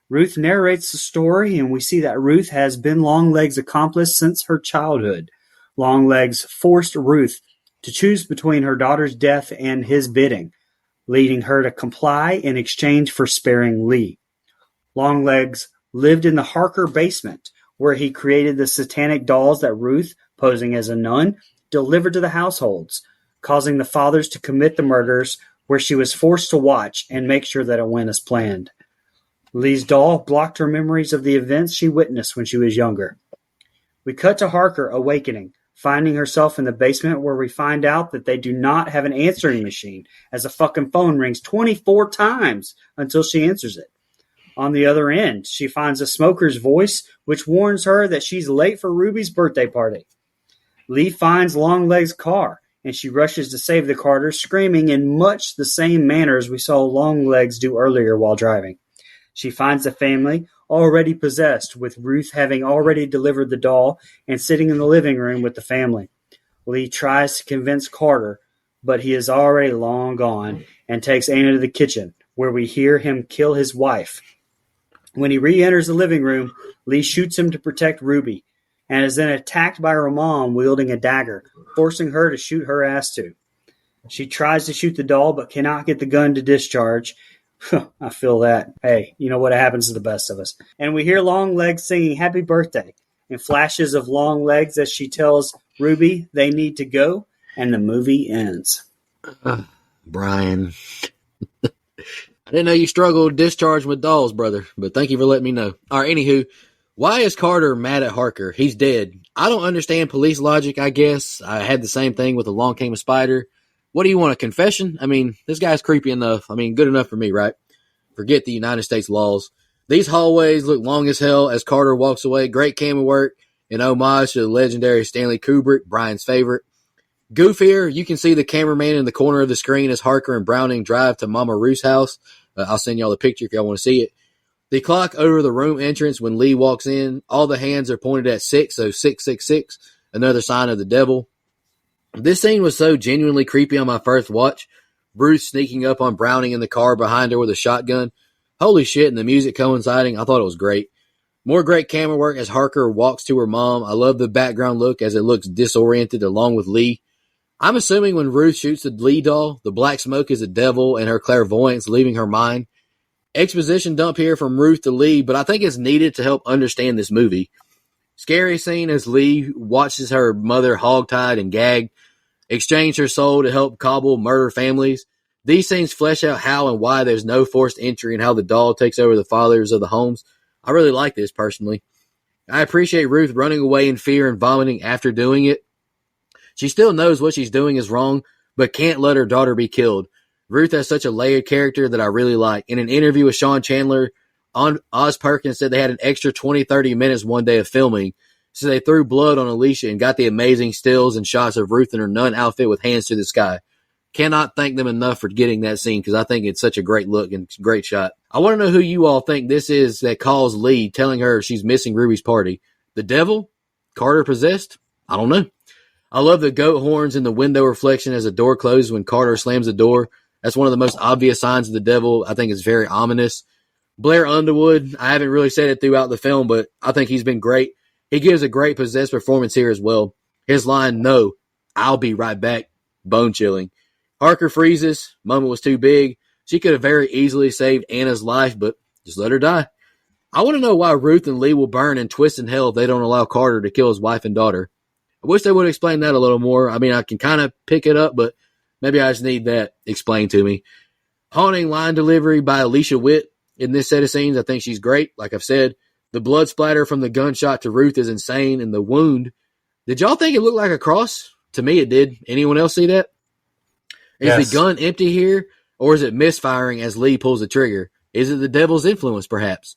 Ruth narrates the story, and we see that Ruth has been Longlegs' accomplice since her childhood. Longlegs forced Ruth to choose between her daughter's death and his bidding, leading her to comply in exchange for sparing Lee. Longlegs lived in the Harker basement, where he created the satanic dolls that Ruth, posing as a nun, delivered to the households, causing the fathers to commit the murders, where she was forced to watch and make sure that it went as planned. Lee's doll blocked her memories of the events she witnessed when she was younger. We cut to Harker awakening, finding herself in the basement, where we find out that they do not have an answering machine, as a fucking phone rings 24 times until she answers it. On the other end, she finds a smoker's voice, which warns her that she's late for Ruby's birthday party. Lee finds Longlegs' car, and she rushes to save the Carters, screaming in much the same manner as we saw Longlegs do earlier while driving. She finds the family already possessed, with Ruth having already delivered the doll and sitting in the living room with the family. Lee tries to convince Carter, but he is already long gone, and takes Anna to the kitchen, where we hear him kill his wife. When he re-enters the living room, Lee shoots him to protect Ruby, and is then attacked by her mom wielding a dagger, forcing her to shoot her ass too. She tries to shoot the doll, but cannot get the gun to discharge, I feel that. Hey, you know what happens to the best of us. And we hear Longlegs singing Happy Birthday and flashes of Longlegs as she tells Ruby they need to go, and the movie ends. Brian, I didn't know you struggled discharging with dolls, brother, but thank you for letting me know. All right, anywho, why is Carter mad at Harker? He's dead. I don't understand police logic, I guess. I had the same thing with Along Came a Spider. What do you want, a confession? I mean, this guy's creepy enough. I mean, good enough for me, right? Forget the United States laws. These hallways look long as hell as Carter walks away. Great camera work and homage to the legendary Stanley Kubrick, Brian's favorite. Goofier, you can see the cameraman in the corner of the screen as Harker and Browning drive to Mama Ruth's house. I'll send y'all the picture if y'all want to see it. The clock over the room entrance when Lee walks in, all the hands are pointed at 6, so 666, another sign of the devil. This scene was so genuinely creepy on my first watch. Bruce sneaking up on Browning in the car behind her with a shotgun. Holy shit, and the music coinciding, I thought it was great. More great camera work as Harker walks to her mom. I love the background look as it looks disoriented along with Lee. I'm assuming when Ruth shoots the Lee doll, the black smoke is a devil and her clairvoyance leaving her mind. Exposition dump here from Ruth to Lee, but I think it's needed to help understand this movie. Scary scene as Lee watches her mother hogtied and gagged, exchange her soul to help cobble murder families. These scenes flesh out how and why there's no forced entry and how the doll takes over the fathers of the homes. I really like this personally. I appreciate Ruth running away in fear and vomiting after doing it. She still knows what she's doing is wrong, but can't let her daughter be killed. Ruth has such a layered character that I really like. In an interview with Sean Chandler, Oz Perkins said they had an extra 20, 30 minutes one day of filming. So they threw blood on Alicia and got the amazing stills and shots of Ruth in her nun outfit with hands to the sky. Cannot thank them enough for getting that scene because I think it's such a great look and great shot. I want to know who you all think this is that calls Lee telling her she's missing Ruby's party. The devil? Carter possessed? I don't know. I love the goat horns in the window reflection as the door closes when Carter slams the door. That's one of the most obvious signs of the devil. I think it's very ominous. Blair Underwood, I haven't really said it throughout the film, but I think he's been great. He gives a great possessed performance here as well. His line, "No, I'll be right back," bone chilling. Harker freezes. Moment was too big. She could have very easily saved Anna's life, but just let her die. I want to know why Ruth and Lee will burn and twist in hell if they don't allow Carter to kill his wife and daughter. I wish they would explain that a little more. I mean, I can kind of pick it up, but maybe I just need that explained to me. Haunting line delivery by Alicia Witt in this set of scenes. I think she's great. Like I've said, the blood splatter from the gunshot to Ruth is insane, and the wound. Did y'all think it looked like a cross? To me, it did. Anyone else see that? Is the gun empty here, or is it misfiring as Lee pulls the trigger? Is it the devil's influence, perhaps?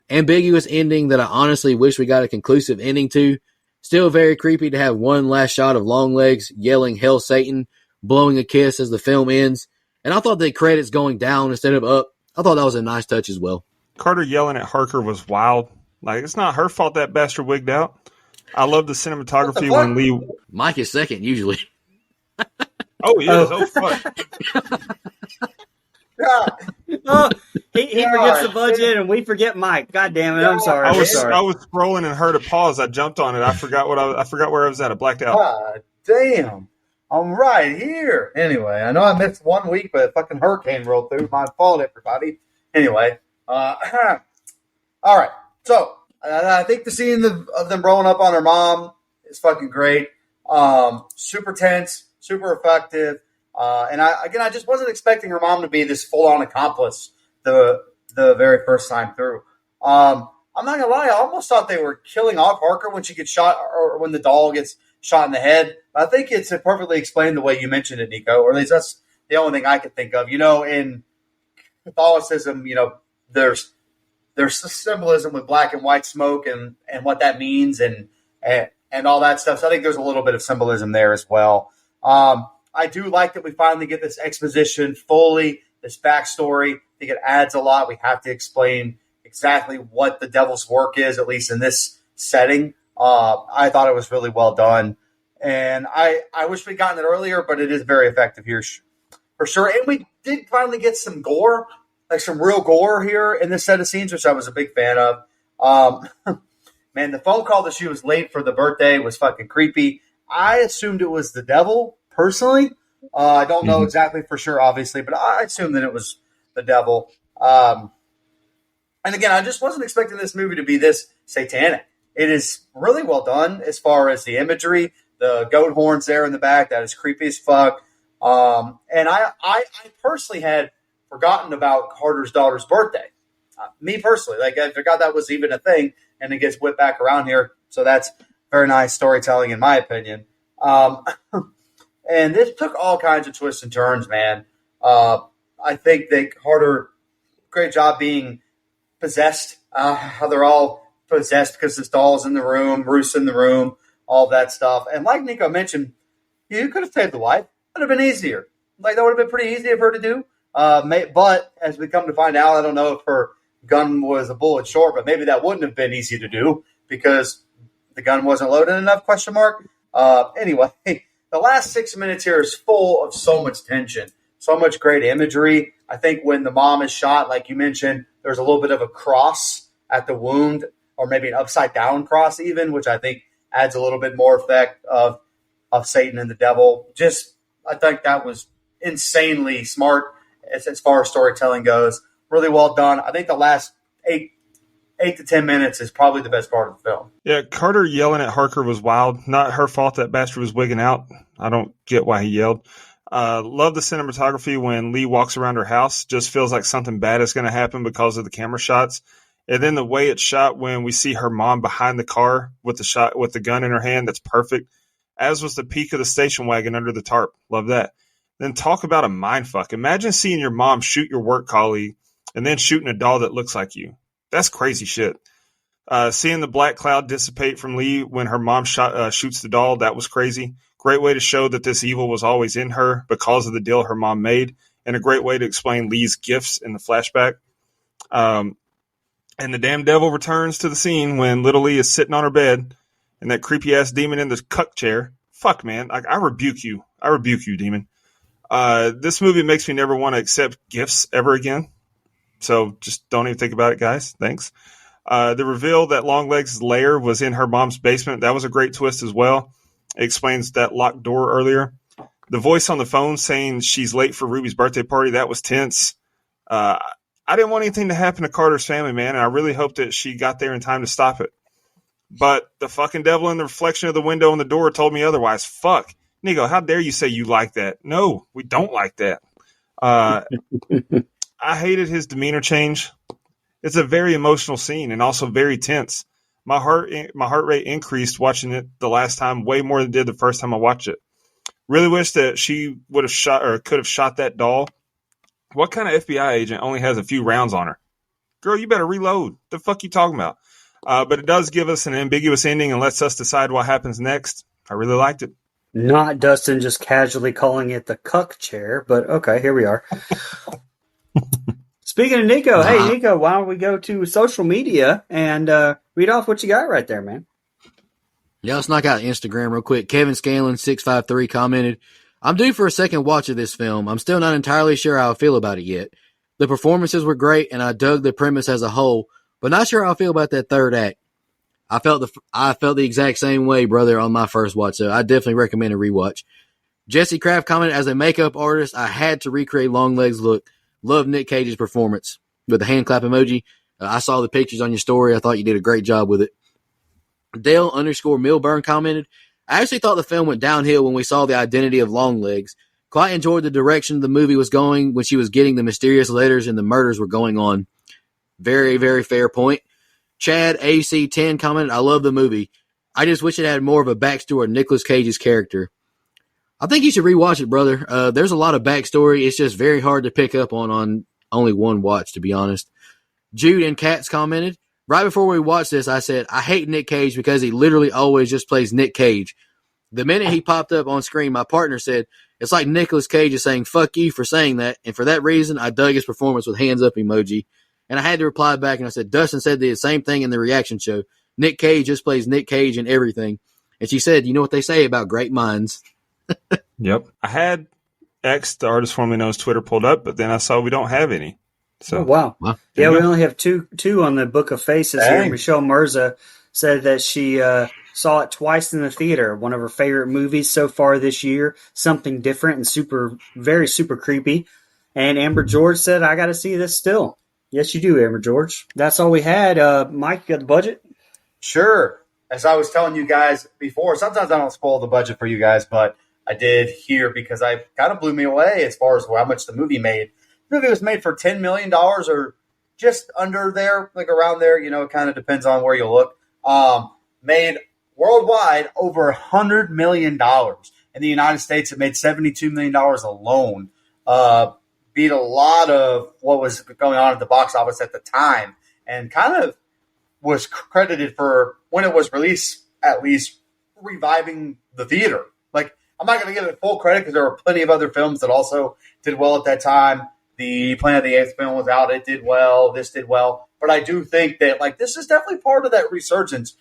Ambiguous ending that I honestly wish we got a conclusive ending to. Still very creepy to have one last shot of Longlegs yelling "Hail Satan," blowing a kiss as the film ends. And I thought the credits going down instead of up. I thought that was a nice touch as well. Carter yelling at Harker was wild. Like, it's not her fault that bastard wigged out. I love the cinematography when Lee... Mike is second, usually. Oh, he is. Oh, fuck. He forgets the budget, and we forget Mike. God damn it! I'm sorry. I was scrolling and heard a pause. I jumped on it. I forgot where I was at. I blacked out. God damn! I'm right here. Anyway, I know I missed 1 week, but a fucking hurricane rolled through. My fault, everybody. Anyway, all right. So I think the scene of them rolling up on her mom is fucking great. Super tense, super effective. And I just wasn't expecting her mom to be this full-on accomplice the very first time through. I'm not gonna lie, I almost thought they were killing off Harker when she gets shot, or when the doll gets shot in the head. I think it's perfectly explained the way you mentioned it, Nico, or at least that's the only thing I could think of. In Catholicism, there's symbolism with black and white smoke and what that means and all that stuff. So I think there's a little bit of symbolism there as well. I do like that we finally get this exposition fully, this backstory. I think it adds a lot. We have to explain exactly what the devil's work is, at least in this setting. I thought it was really well done. And I wish we'd gotten it earlier, but it is very effective here for sure. And we did finally get some gore, like some real gore here in this set of scenes, which I was a big fan of. Man, the phone call that she was late for the birthday was fucking creepy. I assumed it was the devil, personally. I don't know exactly for sure, obviously, but I assumed that it was the devil. And again, I just wasn't expecting this movie to be this satanic. It is really well done as far as the imagery, the goat horns there in the back. That is creepy as fuck. And I personally had forgotten about Carter's daughter's birthday. Me personally, like I forgot that was even a thing, and it gets whipped back around here. So that's very nice storytelling, in my opinion. And this took all kinds of twists and turns, man. I think that Carter, great job being possessed. How they're all possessed because this doll's in the room, Bruce in the room, all that stuff. And like Nico mentioned, you could have saved the wife. That would have been easier. Like that would have been pretty easy of her to do. But as we come to find out, I don't know if her gun was a bullet short, but maybe that wouldn't have been easy to do because the gun wasn't loaded enough, question mark. Anyway, the last 6 minutes here is full of so much tension, so much great imagery. I think when the mom is shot, like you mentioned, there's a little bit of a cross at the wound, or maybe an upside down cross even, which I think adds a little bit more effect of Satan and the devil. I think that was insanely smart as far as storytelling goes. Really well done. I think the last 8 to 10 minutes is probably the best part of the film. Yeah, Carter yelling at Harker was wild. Not her fault that bastard was wigging out. I don't get why he yelled. Love the cinematography when Lee walks around her house. Just feels like something bad is going to happen because of the camera shots. And then the way it's shot when we see her mom behind the car with the gun in her hand, that's perfect. As was the peak of the station wagon under the tarp. Love that. Then talk about a mindfuck. Imagine seeing your mom shoot your work colleague and then shooting a doll that looks like you. That's crazy shit. Seeing the black cloud dissipate from Lee when her mom shoots the doll, that was crazy. Great way to show that this evil was always in her because of the deal her mom made, and a great way to explain Lee's gifts in the flashback. And the damn devil returns to the scene when little Lee is sitting on her bed and that creepy-ass demon in the cuck chair. Fuck, man. I rebuke you. I rebuke you, demon. This movie makes me never want to accept gifts ever again. So just don't even think about it, guys. Thanks. The reveal that Longlegs' lair was in her mom's basement, that was a great twist as well. It explains that locked door earlier. The voice on the phone saying she's late for Ruby's birthday party, that was tense. I didn't want anything to happen to Carter's family, man, and I really hoped that she got there in time to stop it. But the fucking devil in the reflection of the window on the door told me otherwise. Fuck. Nico, how dare you say you like that? No, we don't like that. I hated his demeanor change. It's a very emotional scene and also very tense. My heart rate increased watching it the last time way more than it did the first time I watched it. Really wish that she would have shot or could have shot that doll. What kind of FBI agent only has a few rounds on her? Girl, you better reload. The fuck you talking about? But it does give us an ambiguous ending and lets us decide what happens next. I really liked it. Not Dustin just casually calling it the cuck chair, but okay, here we are. Speaking of Nico, hey Nico, why don't we go to social media and read off what you got right there, man? Yeah, let's knock out Instagram real quick. Kevin Scanlon 653 commented, "I'm due for a second watch of this film. I'm still not entirely sure how I feel about it yet. The performances were great, and I dug the premise as a whole, but not sure how I feel about that third act. I felt the exact same way, brother, on my first watch, so I definitely recommend a rewatch." Jesse Kraft commented, "As a makeup artist, I had to recreate Longlegs' look. Love Nick Cage's performance." With the hand clap emoji. I saw the pictures on your story. I thought you did a great job with it. Dale_Milburn commented, "I actually thought the film went downhill when we saw the identity of Longlegs. Quite enjoyed the direction the movie was going when she was getting the mysterious letters and the murders were going on." Very, very fair point. Chad AC10 commented, "I love the movie. I just wish it had more of a backstory of Nicolas Cage's character." I think you should rewatch it, brother. There's a lot of backstory. It's just very hard to pick up on only one watch, to be honest. Jude and Katz commented, "Right before we watched this, I said, I hate Nick Cage because he literally always just plays Nick Cage. The minute he popped up on screen, my partner said, it's like Nicolas Cage is saying, fuck you for saying that. And for that reason, I dug his performance with hands up emoji." And I had to reply back and I said, "Dustin said the same thing in the reaction show. Nick Cage just plays Nick Cage in everything." And she said, "You know what they say about great minds." Yep. I had X, the artist formerly known as Twitter, pulled up, but then I saw we don't have any. So, oh, wow. Yeah, we only have two on the Book of Faces here. Michelle Mirza said that she saw it twice in the theater. One of her favorite movies so far this year. Something different and very super creepy. And Amber George said, "I got to see this still." Yes, you do, Amber George. That's all we had. Mike, you got the budget? Sure. As I was telling you guys before, sometimes I don't spoil the budget for you guys, but I did here because I kind of blew me away as far as how much the movie made. The movie was made for $10 million or just under there, like around there. It kind of depends on where you look. Made worldwide over $100 million. In the United States, it made $72 million alone. Beat a lot of what was going on at the box office at the time, and kind of was credited for, when it was released, at least reviving the theater. Like, I'm not going to give it full credit because there were plenty of other films that also did well at that time. The Planet of the Apes film was out. It did well. This did well. But I do think that, like, this is definitely part of that resurgence.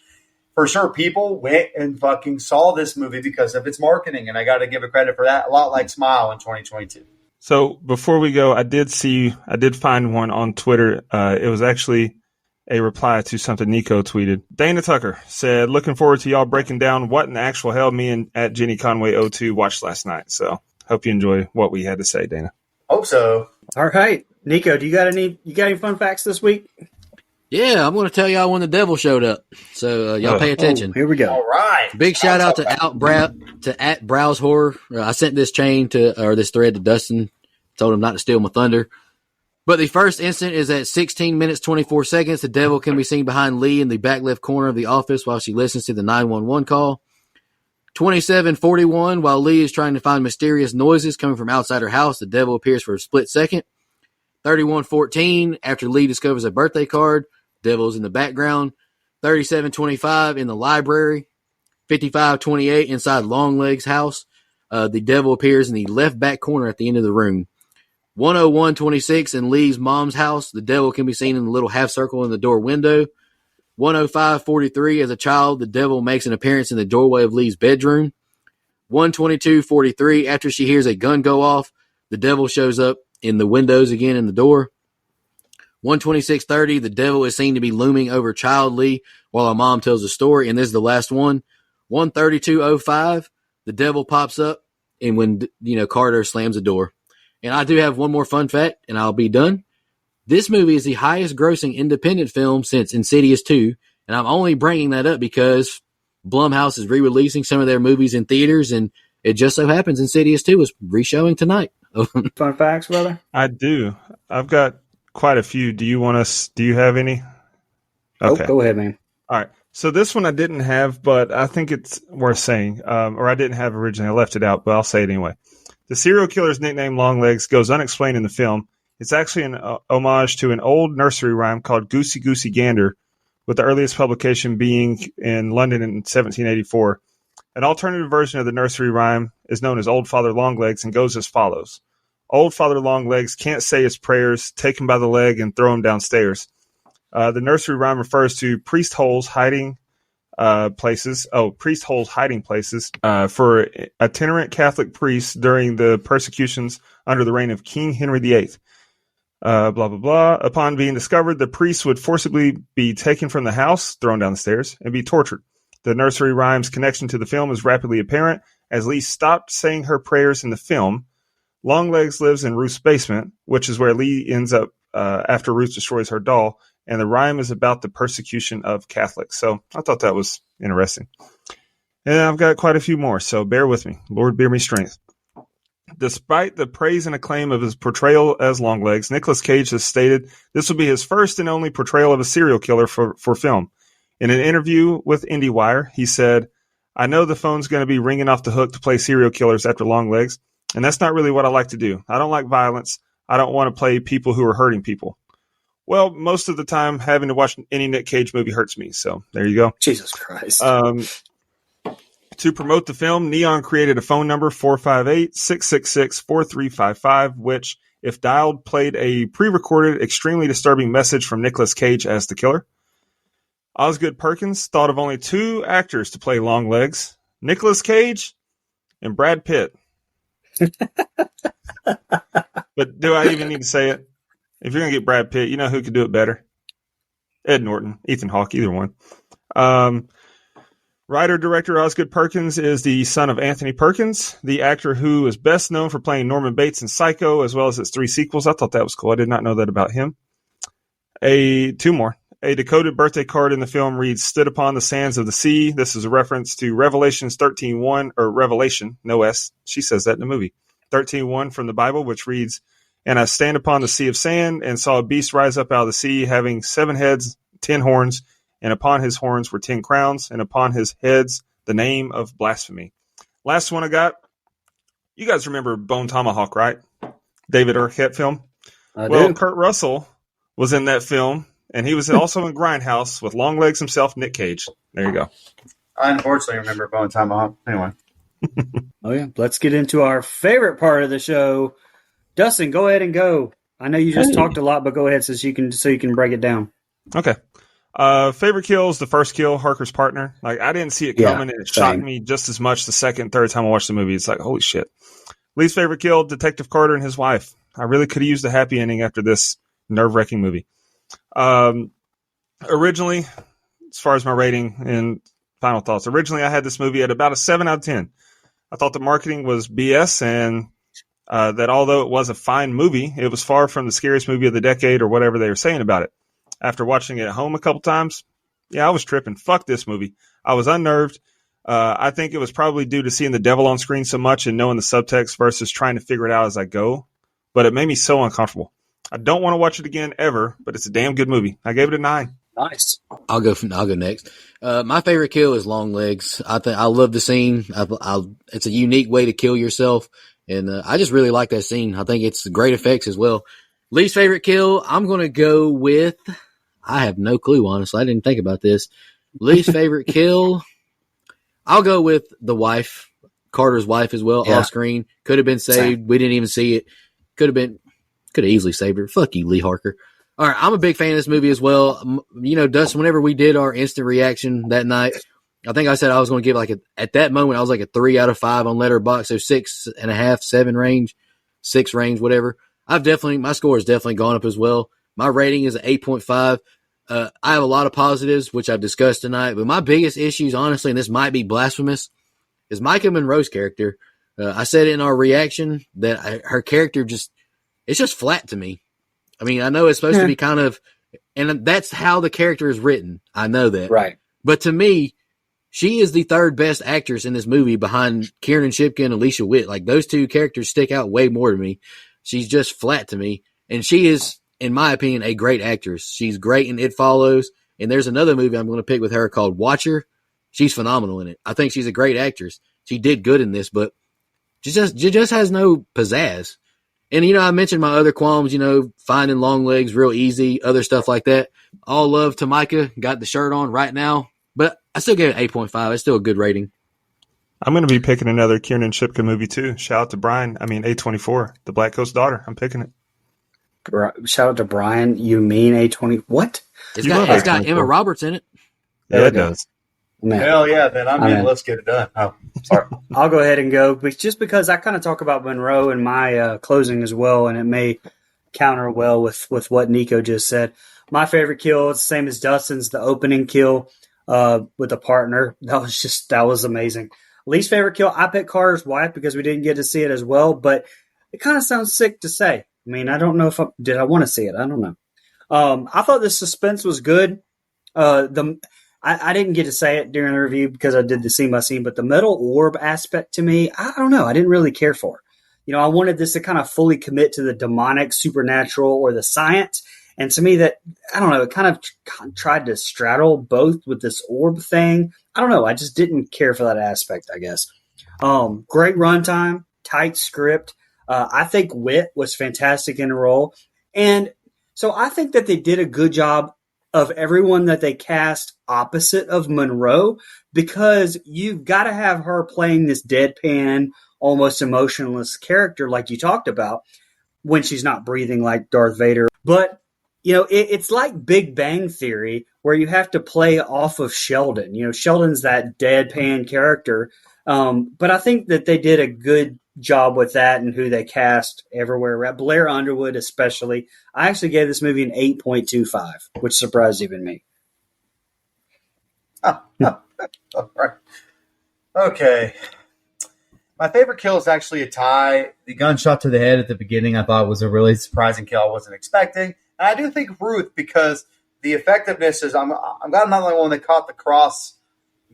For sure, people went and fucking saw this movie because of its marketing, and I got to give it credit for that. A lot like Smile in 2022. So before we go, I did find one on Twitter. It was actually a reply to something Nico tweeted. Dana Tucker said, looking forward to y'all breaking down what in the actual hell me and at Jenny Conway 02 watched last night. So hope you enjoy what we had to say, Dana. Hope so. All right. Nico, you got any fun facts this week? Yeah, I'm going to tell y'all when the devil showed up. So y'all pay attention. Here we go. All right. Big shout out to at Browse Horror. I sent this this thread to Dustin. Told him not to steal my thunder. But the first instant is at 16 minutes, 24 seconds. The devil can be seen behind Lee in the back left corner of the office while she listens to the 911 call. 27:41, while Lee is trying to find mysterious noises coming from outside her house, the devil appears for a split second. 31:14, after Lee discovers a birthday card, devil's in the background. 37:25, in the library. 55:28, inside Longlegs' house. The devil appears in the left back corner at the end of the room. 101:26, in Lee's mom's house, the devil can be seen in the little half circle in the door window. 105:43, as a child, the devil makes an appearance in the doorway of Lee's bedroom. 122:43, after she hears a gun go off, the devil shows up in the windows again in the door. 126:30, the devil is seen to be looming over child Lee while a mom tells a story, and this is the last one. 132:05, the devil pops up, and when Carter slams the door. And I do have one more fun fact, and I'll be done. This movie is the highest grossing independent film since Insidious 2, and I'm only bringing that up because Blumhouse is re-releasing some of their movies in theaters, and it just so happens Insidious 2 is re-showing tonight. Fun facts, brother? I do. I've got quite a few. Do you have any? Okay. Oh, go ahead, man. All right. So this one I didn't have, but I think it's worth saying, or I didn't have originally. I left it out, but I'll say it anyway. The serial killer's nickname, Longlegs, goes unexplained in the film. It's actually an homage to an old nursery rhyme called Goosey Goosey Gander, with the earliest publication being in London in 1784. An alternative version of the nursery rhyme is known as Old Father Longlegs and goes as follows. Old Father Longlegs can't say his prayers, take him by the leg and throw him downstairs. The nursery rhyme refers to priest holes hiding places for itinerant Catholic priests during the persecutions under the reign of King Henry VIII. Blah, blah, blah. Upon being discovered, the priests would forcibly be taken from the house, thrown down the stairs, and be tortured. The nursery rhyme's connection to the film is rapidly apparent. As Lee stopped saying her prayers in the film, Longlegs lives in Ruth's basement, which is where Lee ends up after Ruth destroys her doll, and the rhyme is about the persecution of Catholics. So I thought that was interesting. And I've got quite a few more, so bear with me. Lord, bear me strength. Despite the praise and acclaim of his portrayal as Longlegs, Nicolas Cage has stated this will be his first and only portrayal of a serial killer for film. In an interview with IndieWire, he said, I know the phone's going to be ringing off the hook to play serial killers after Longlegs, and that's not really what I like to do. I don't like violence. I don't want to play people who are hurting people. Well, most of the time, having to watch any Nick Cage movie hurts me, so there you go. Jesus Christ. To promote the film, Neon created a phone number, 458-666-4355, which, if dialed, played a pre-recorded, extremely disturbing message from Nicolas Cage as the killer. Osgood Perkins thought of only two actors to play Longlegs, Nicolas Cage and Brad Pitt. But do I even need to say it? If you're going to get Brad Pitt, you know who could do it better? Ed Norton, Ethan Hawke, either one. Writer-director Osgood Perkins is the son of Anthony Perkins, the actor who is best known for playing Norman Bates in Psycho, as well as its 3 sequels. I thought that was cool. I did not know that about him. Two more. A decoded birthday card in the film reads, "Stood upon the sands of the sea." This is a reference to Revelations 13:1, or Revelation, no S. She says that in the movie. 13:1 from the Bible, which reads, "And I stand upon the sea of sand and saw a beast rise up out of the sea, having 7 heads, 10 horns, and upon his horns were 10 crowns, and upon his heads the name of blasphemy." Last one I got. You guys remember Bone Tomahawk, right? David Arquette film. I Well, do. Kurt Russell was in that film, and he was also in Grindhouse with Longlegs himself, Nick Cage. There you go. I unfortunately remember Bone Tomahawk. Anyway. Oh yeah, let's get into our favorite part of the show. Dustin, go ahead and go. I know you just talked a lot, but go ahead so you can break it down. Okay. Favorite kill is the first kill, Harker's partner. Like, I didn't see it coming, and it shocked me just as much the second, third time I watched the movie. It's like, holy shit. Least favorite kill, Detective Carter and his wife. I really could have used a happy ending after this nerve-wracking movie. Originally, as far as my rating and final thoughts, originally I had this movie at about a 7 out of 10. I thought the marketing was BS, and that although it was a fine movie, it was far from the scariest movie of the decade or whatever they were saying about it. After watching it at home a couple times, I was tripping. Fuck this movie. I was unnerved. I think it was probably due to seeing the devil on screen so much and knowing the subtext versus trying to figure it out as I go. But it made me so uncomfortable. I don't want to watch it again ever, but it's a damn good movie. I gave it a 9. Nice. I'll go next. My favorite kill is Longlegs. I love the scene. It's a unique way to kill yourself, and I just really like that scene. I think it's great effects as well. Least favorite kill, I'm going to go with. I have no clue, honestly. I didn't think about this. Least favorite kill, I'll go with the wife, Carter's wife as well, off screen. Could have been saved. Same. We didn't even see it. Could have easily saved her. Fuck you, Lee Harker. All right, I'm a big fan of this movie as well. You know, Dustin, whenever we did our instant reaction that night, I think I said I was going to give at that moment, I was like a 3 out of 5 on Letterboxd, so 6.5, 7 range, 6 range, whatever. My score has definitely gone up as well. My rating is an 8.5. I have a lot of positives, which I've discussed tonight, but my biggest issues, honestly, and this might be blasphemous, is Micah Monroe's character. I said in our reaction that her character it's just flat to me. I mean, I know it's supposed to be kind of, and that's how the character is written. I know that. Right. But to me, she is the third best actress in this movie behind Kiernan Shipka and Alicia Witt. Like, those two characters stick out way more to me. She's just flat to me. And she is, in my opinion, a great actress. She's great in It Follows. And there's another movie I'm going to pick with her called Watcher. She's phenomenal in it. I think she's a great actress. She did good in this, but she just has no pizzazz. And, I mentioned my other qualms, finding Longlegs real easy, other stuff like that. All love to Micah. Got the shirt on right now. But I still gave it 8.5. It's still a good rating. I'm going to be picking another Kiernan Shipka movie, too. Shout out to Brian. A24, The Black Coast Daughter. I'm picking it. Shout out to Brian. You mean A20? What? It's got Emma Roberts in it. Yeah, it does. Man. Hell yeah, then let's get it done. Oh, sorry. I'll go ahead and go, but just because I kind of talk about Monroe in my closing as well, and it may counter well with what Nico just said. My favorite kill is the same as Dustin's, the opening kill with a partner. That was amazing. Least favorite kill, I picked Carter's wife because we didn't get to see it as well, but it kind of sounds sick to say. I mean, I don't know if I want to see it. I don't know. I thought the suspense was good. I didn't get to say it during the review because I did the scene by scene, but the metal orb aspect to me, I don't know. I didn't really care for. I wanted this to kind of fully commit to the demonic, supernatural, or the science. And to me, that, I don't know, it kind of tried to straddle both with this orb thing. I don't know. I just didn't care for that aspect, I guess. Great runtime, tight script. I think Witt was fantastic in the role. And so I think that they did a good job of everyone that they cast opposite of Monroe, because you've got to have her playing this deadpan, almost emotionless character like you talked about when she's not breathing like Darth Vader. But, it's like Big Bang Theory where you have to play off of Sheldon. Sheldon's that deadpan character. But I think that they did a good job with that and who they cast everywhere. Blair Underwood especially. I actually gave this movie an 8.25, which surprised even me. All right. Okay. My favorite kill is actually a tie. The gunshot to the head at the beginning I thought was a really surprising kill I wasn't expecting. And I do think Ruth, because the effectiveness is, I'm glad I'm not the only one that caught the cross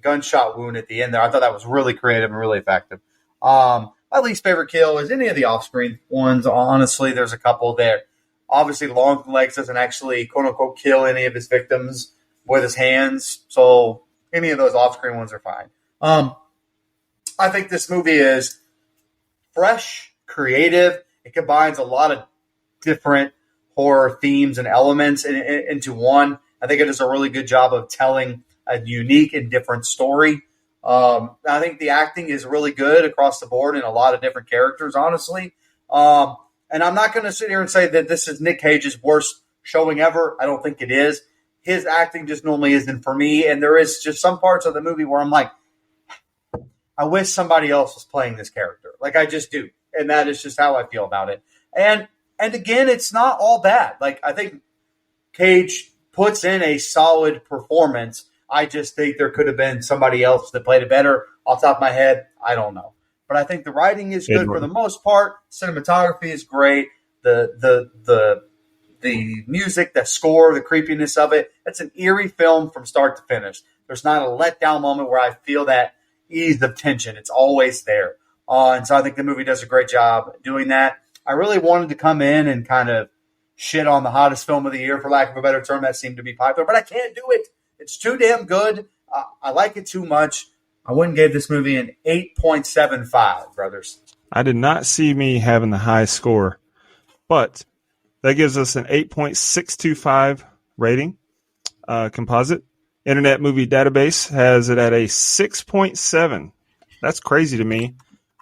gunshot wound at the end there. I thought that was really creative and really effective. My least favorite kill is any of the off-screen ones. Honestly, there's a couple there. Obviously, Longlegs doesn't actually, quote-unquote, kill any of his victims with his hands. So any of those off-screen ones are fine. I think this movie is fresh, creative. It combines a lot of different horror themes and elements into one. I think it does a really good job of telling a unique and different story. I think the acting is really good across the board in a lot of different characters, honestly. And I'm not going to sit here and say that this is Nick Cage's worst showing ever. I don't think it is. His acting just normally isn't for me. And there is just some parts of the movie where I'm like, I wish somebody else was playing this character. Like, I just do. And that is just how I feel about it. And again, it's not all bad. Like, I think Cage puts in a solid performance. I just think there could have been somebody else that played it better. Off the top of my head, I don't know. But I think the writing is good for the most part. Cinematography is great. The music, the score, the creepiness of it. It's an eerie film from start to finish. There's not a letdown moment where I feel that ease of tension. It's always there. And so I think the movie does a great job doing that. I really wanted to come in and kind of shit on the hottest film of the year, for lack of a better term. That seemed to be popular, but I can't do it. It's too damn good. I like it too much. I wouldn't give this movie an 8.75, brothers. I did not see me having the high score, but that gives us an 8.625 rating composite. Internet Movie Database has it at a 6.7. That's crazy to me.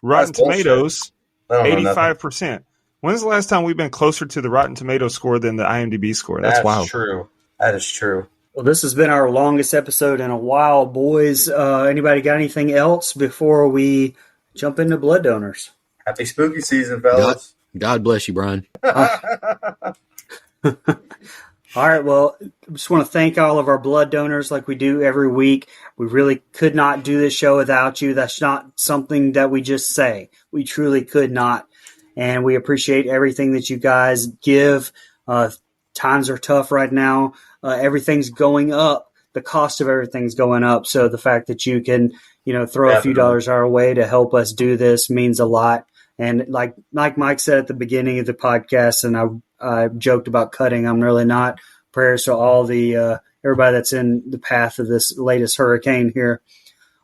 Rotten Tomatoes, 85%. When's the last time we've been closer to the Rotten Tomatoes score than the IMDb score? That's wild. True. That is true. Well, this has been our longest episode in a while, boys. Anybody got anything else before we jump into blood donors? Happy spooky season, fellas. God bless you, Brian. All right, well, I just want to thank all of our blood donors like we do every week. We really could not do this show without you. That's not something that we just say. We truly could not. And we appreciate everything that you guys give. Times are tough right now. Everything's going up. The cost of everything's going up. So the fact that you can, throw a few dollars our way to help us do this means a lot. And like Mike said at the beginning of the podcast, and I joked about cutting. I'm really not. Prayers to all the everybody that's in the path of this latest hurricane here.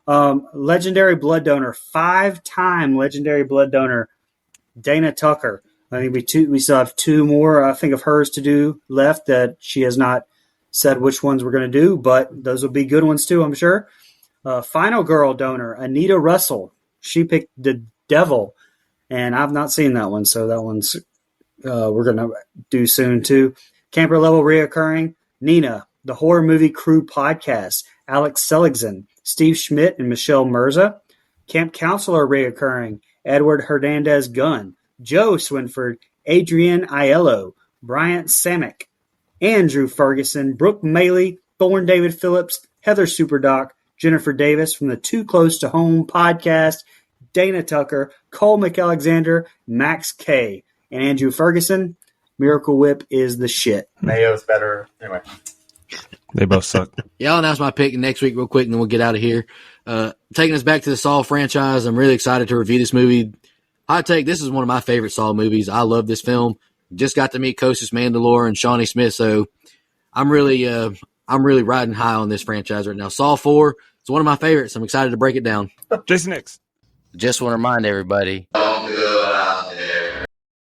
Legendary blood donor, 5-time legendary blood donor, Dana Tucker. I think we still have 2 more, I think, of hers to do left that she has not said which ones we're going to do, but those will be good ones too, I'm sure. Final girl donor, Anita Russell. She picked The Devil, and I've not seen that one, so that one's we're going to do soon too. Camper level reoccurring, Nina, the Horror Movie Crew podcast, Alex Seligson, Steve Schmidt and Michelle Mirza. Camp counselor reoccurring, Edward Hernandez Gunn, Joe Swinford, Adrienne Aiello, Bryant Samick, Andrew Ferguson, Brooke Maley, Thorne David Phillips, Heather Superdoc, Jennifer Davis from the Too Close to Home podcast, Dana Tucker, Cole McAlexander, Max K, and Andrew Ferguson. Miracle Whip is the shit. Mayo's better. Anyway. They both suck. Yeah, I'll announce my pick next week real quick, and then we'll get out of here. Taking us back to the Saw franchise, I'm really excited to review this movie. Hot take, this is one of my favorite Saw movies. I love this film. Just got to meet Kostas Mandylor and Shawnee Smith, so I'm really riding high on this franchise right now. Saw 4, it's one of my favorites. I'm excited to break it down. Jason X. Just want to remind everybody,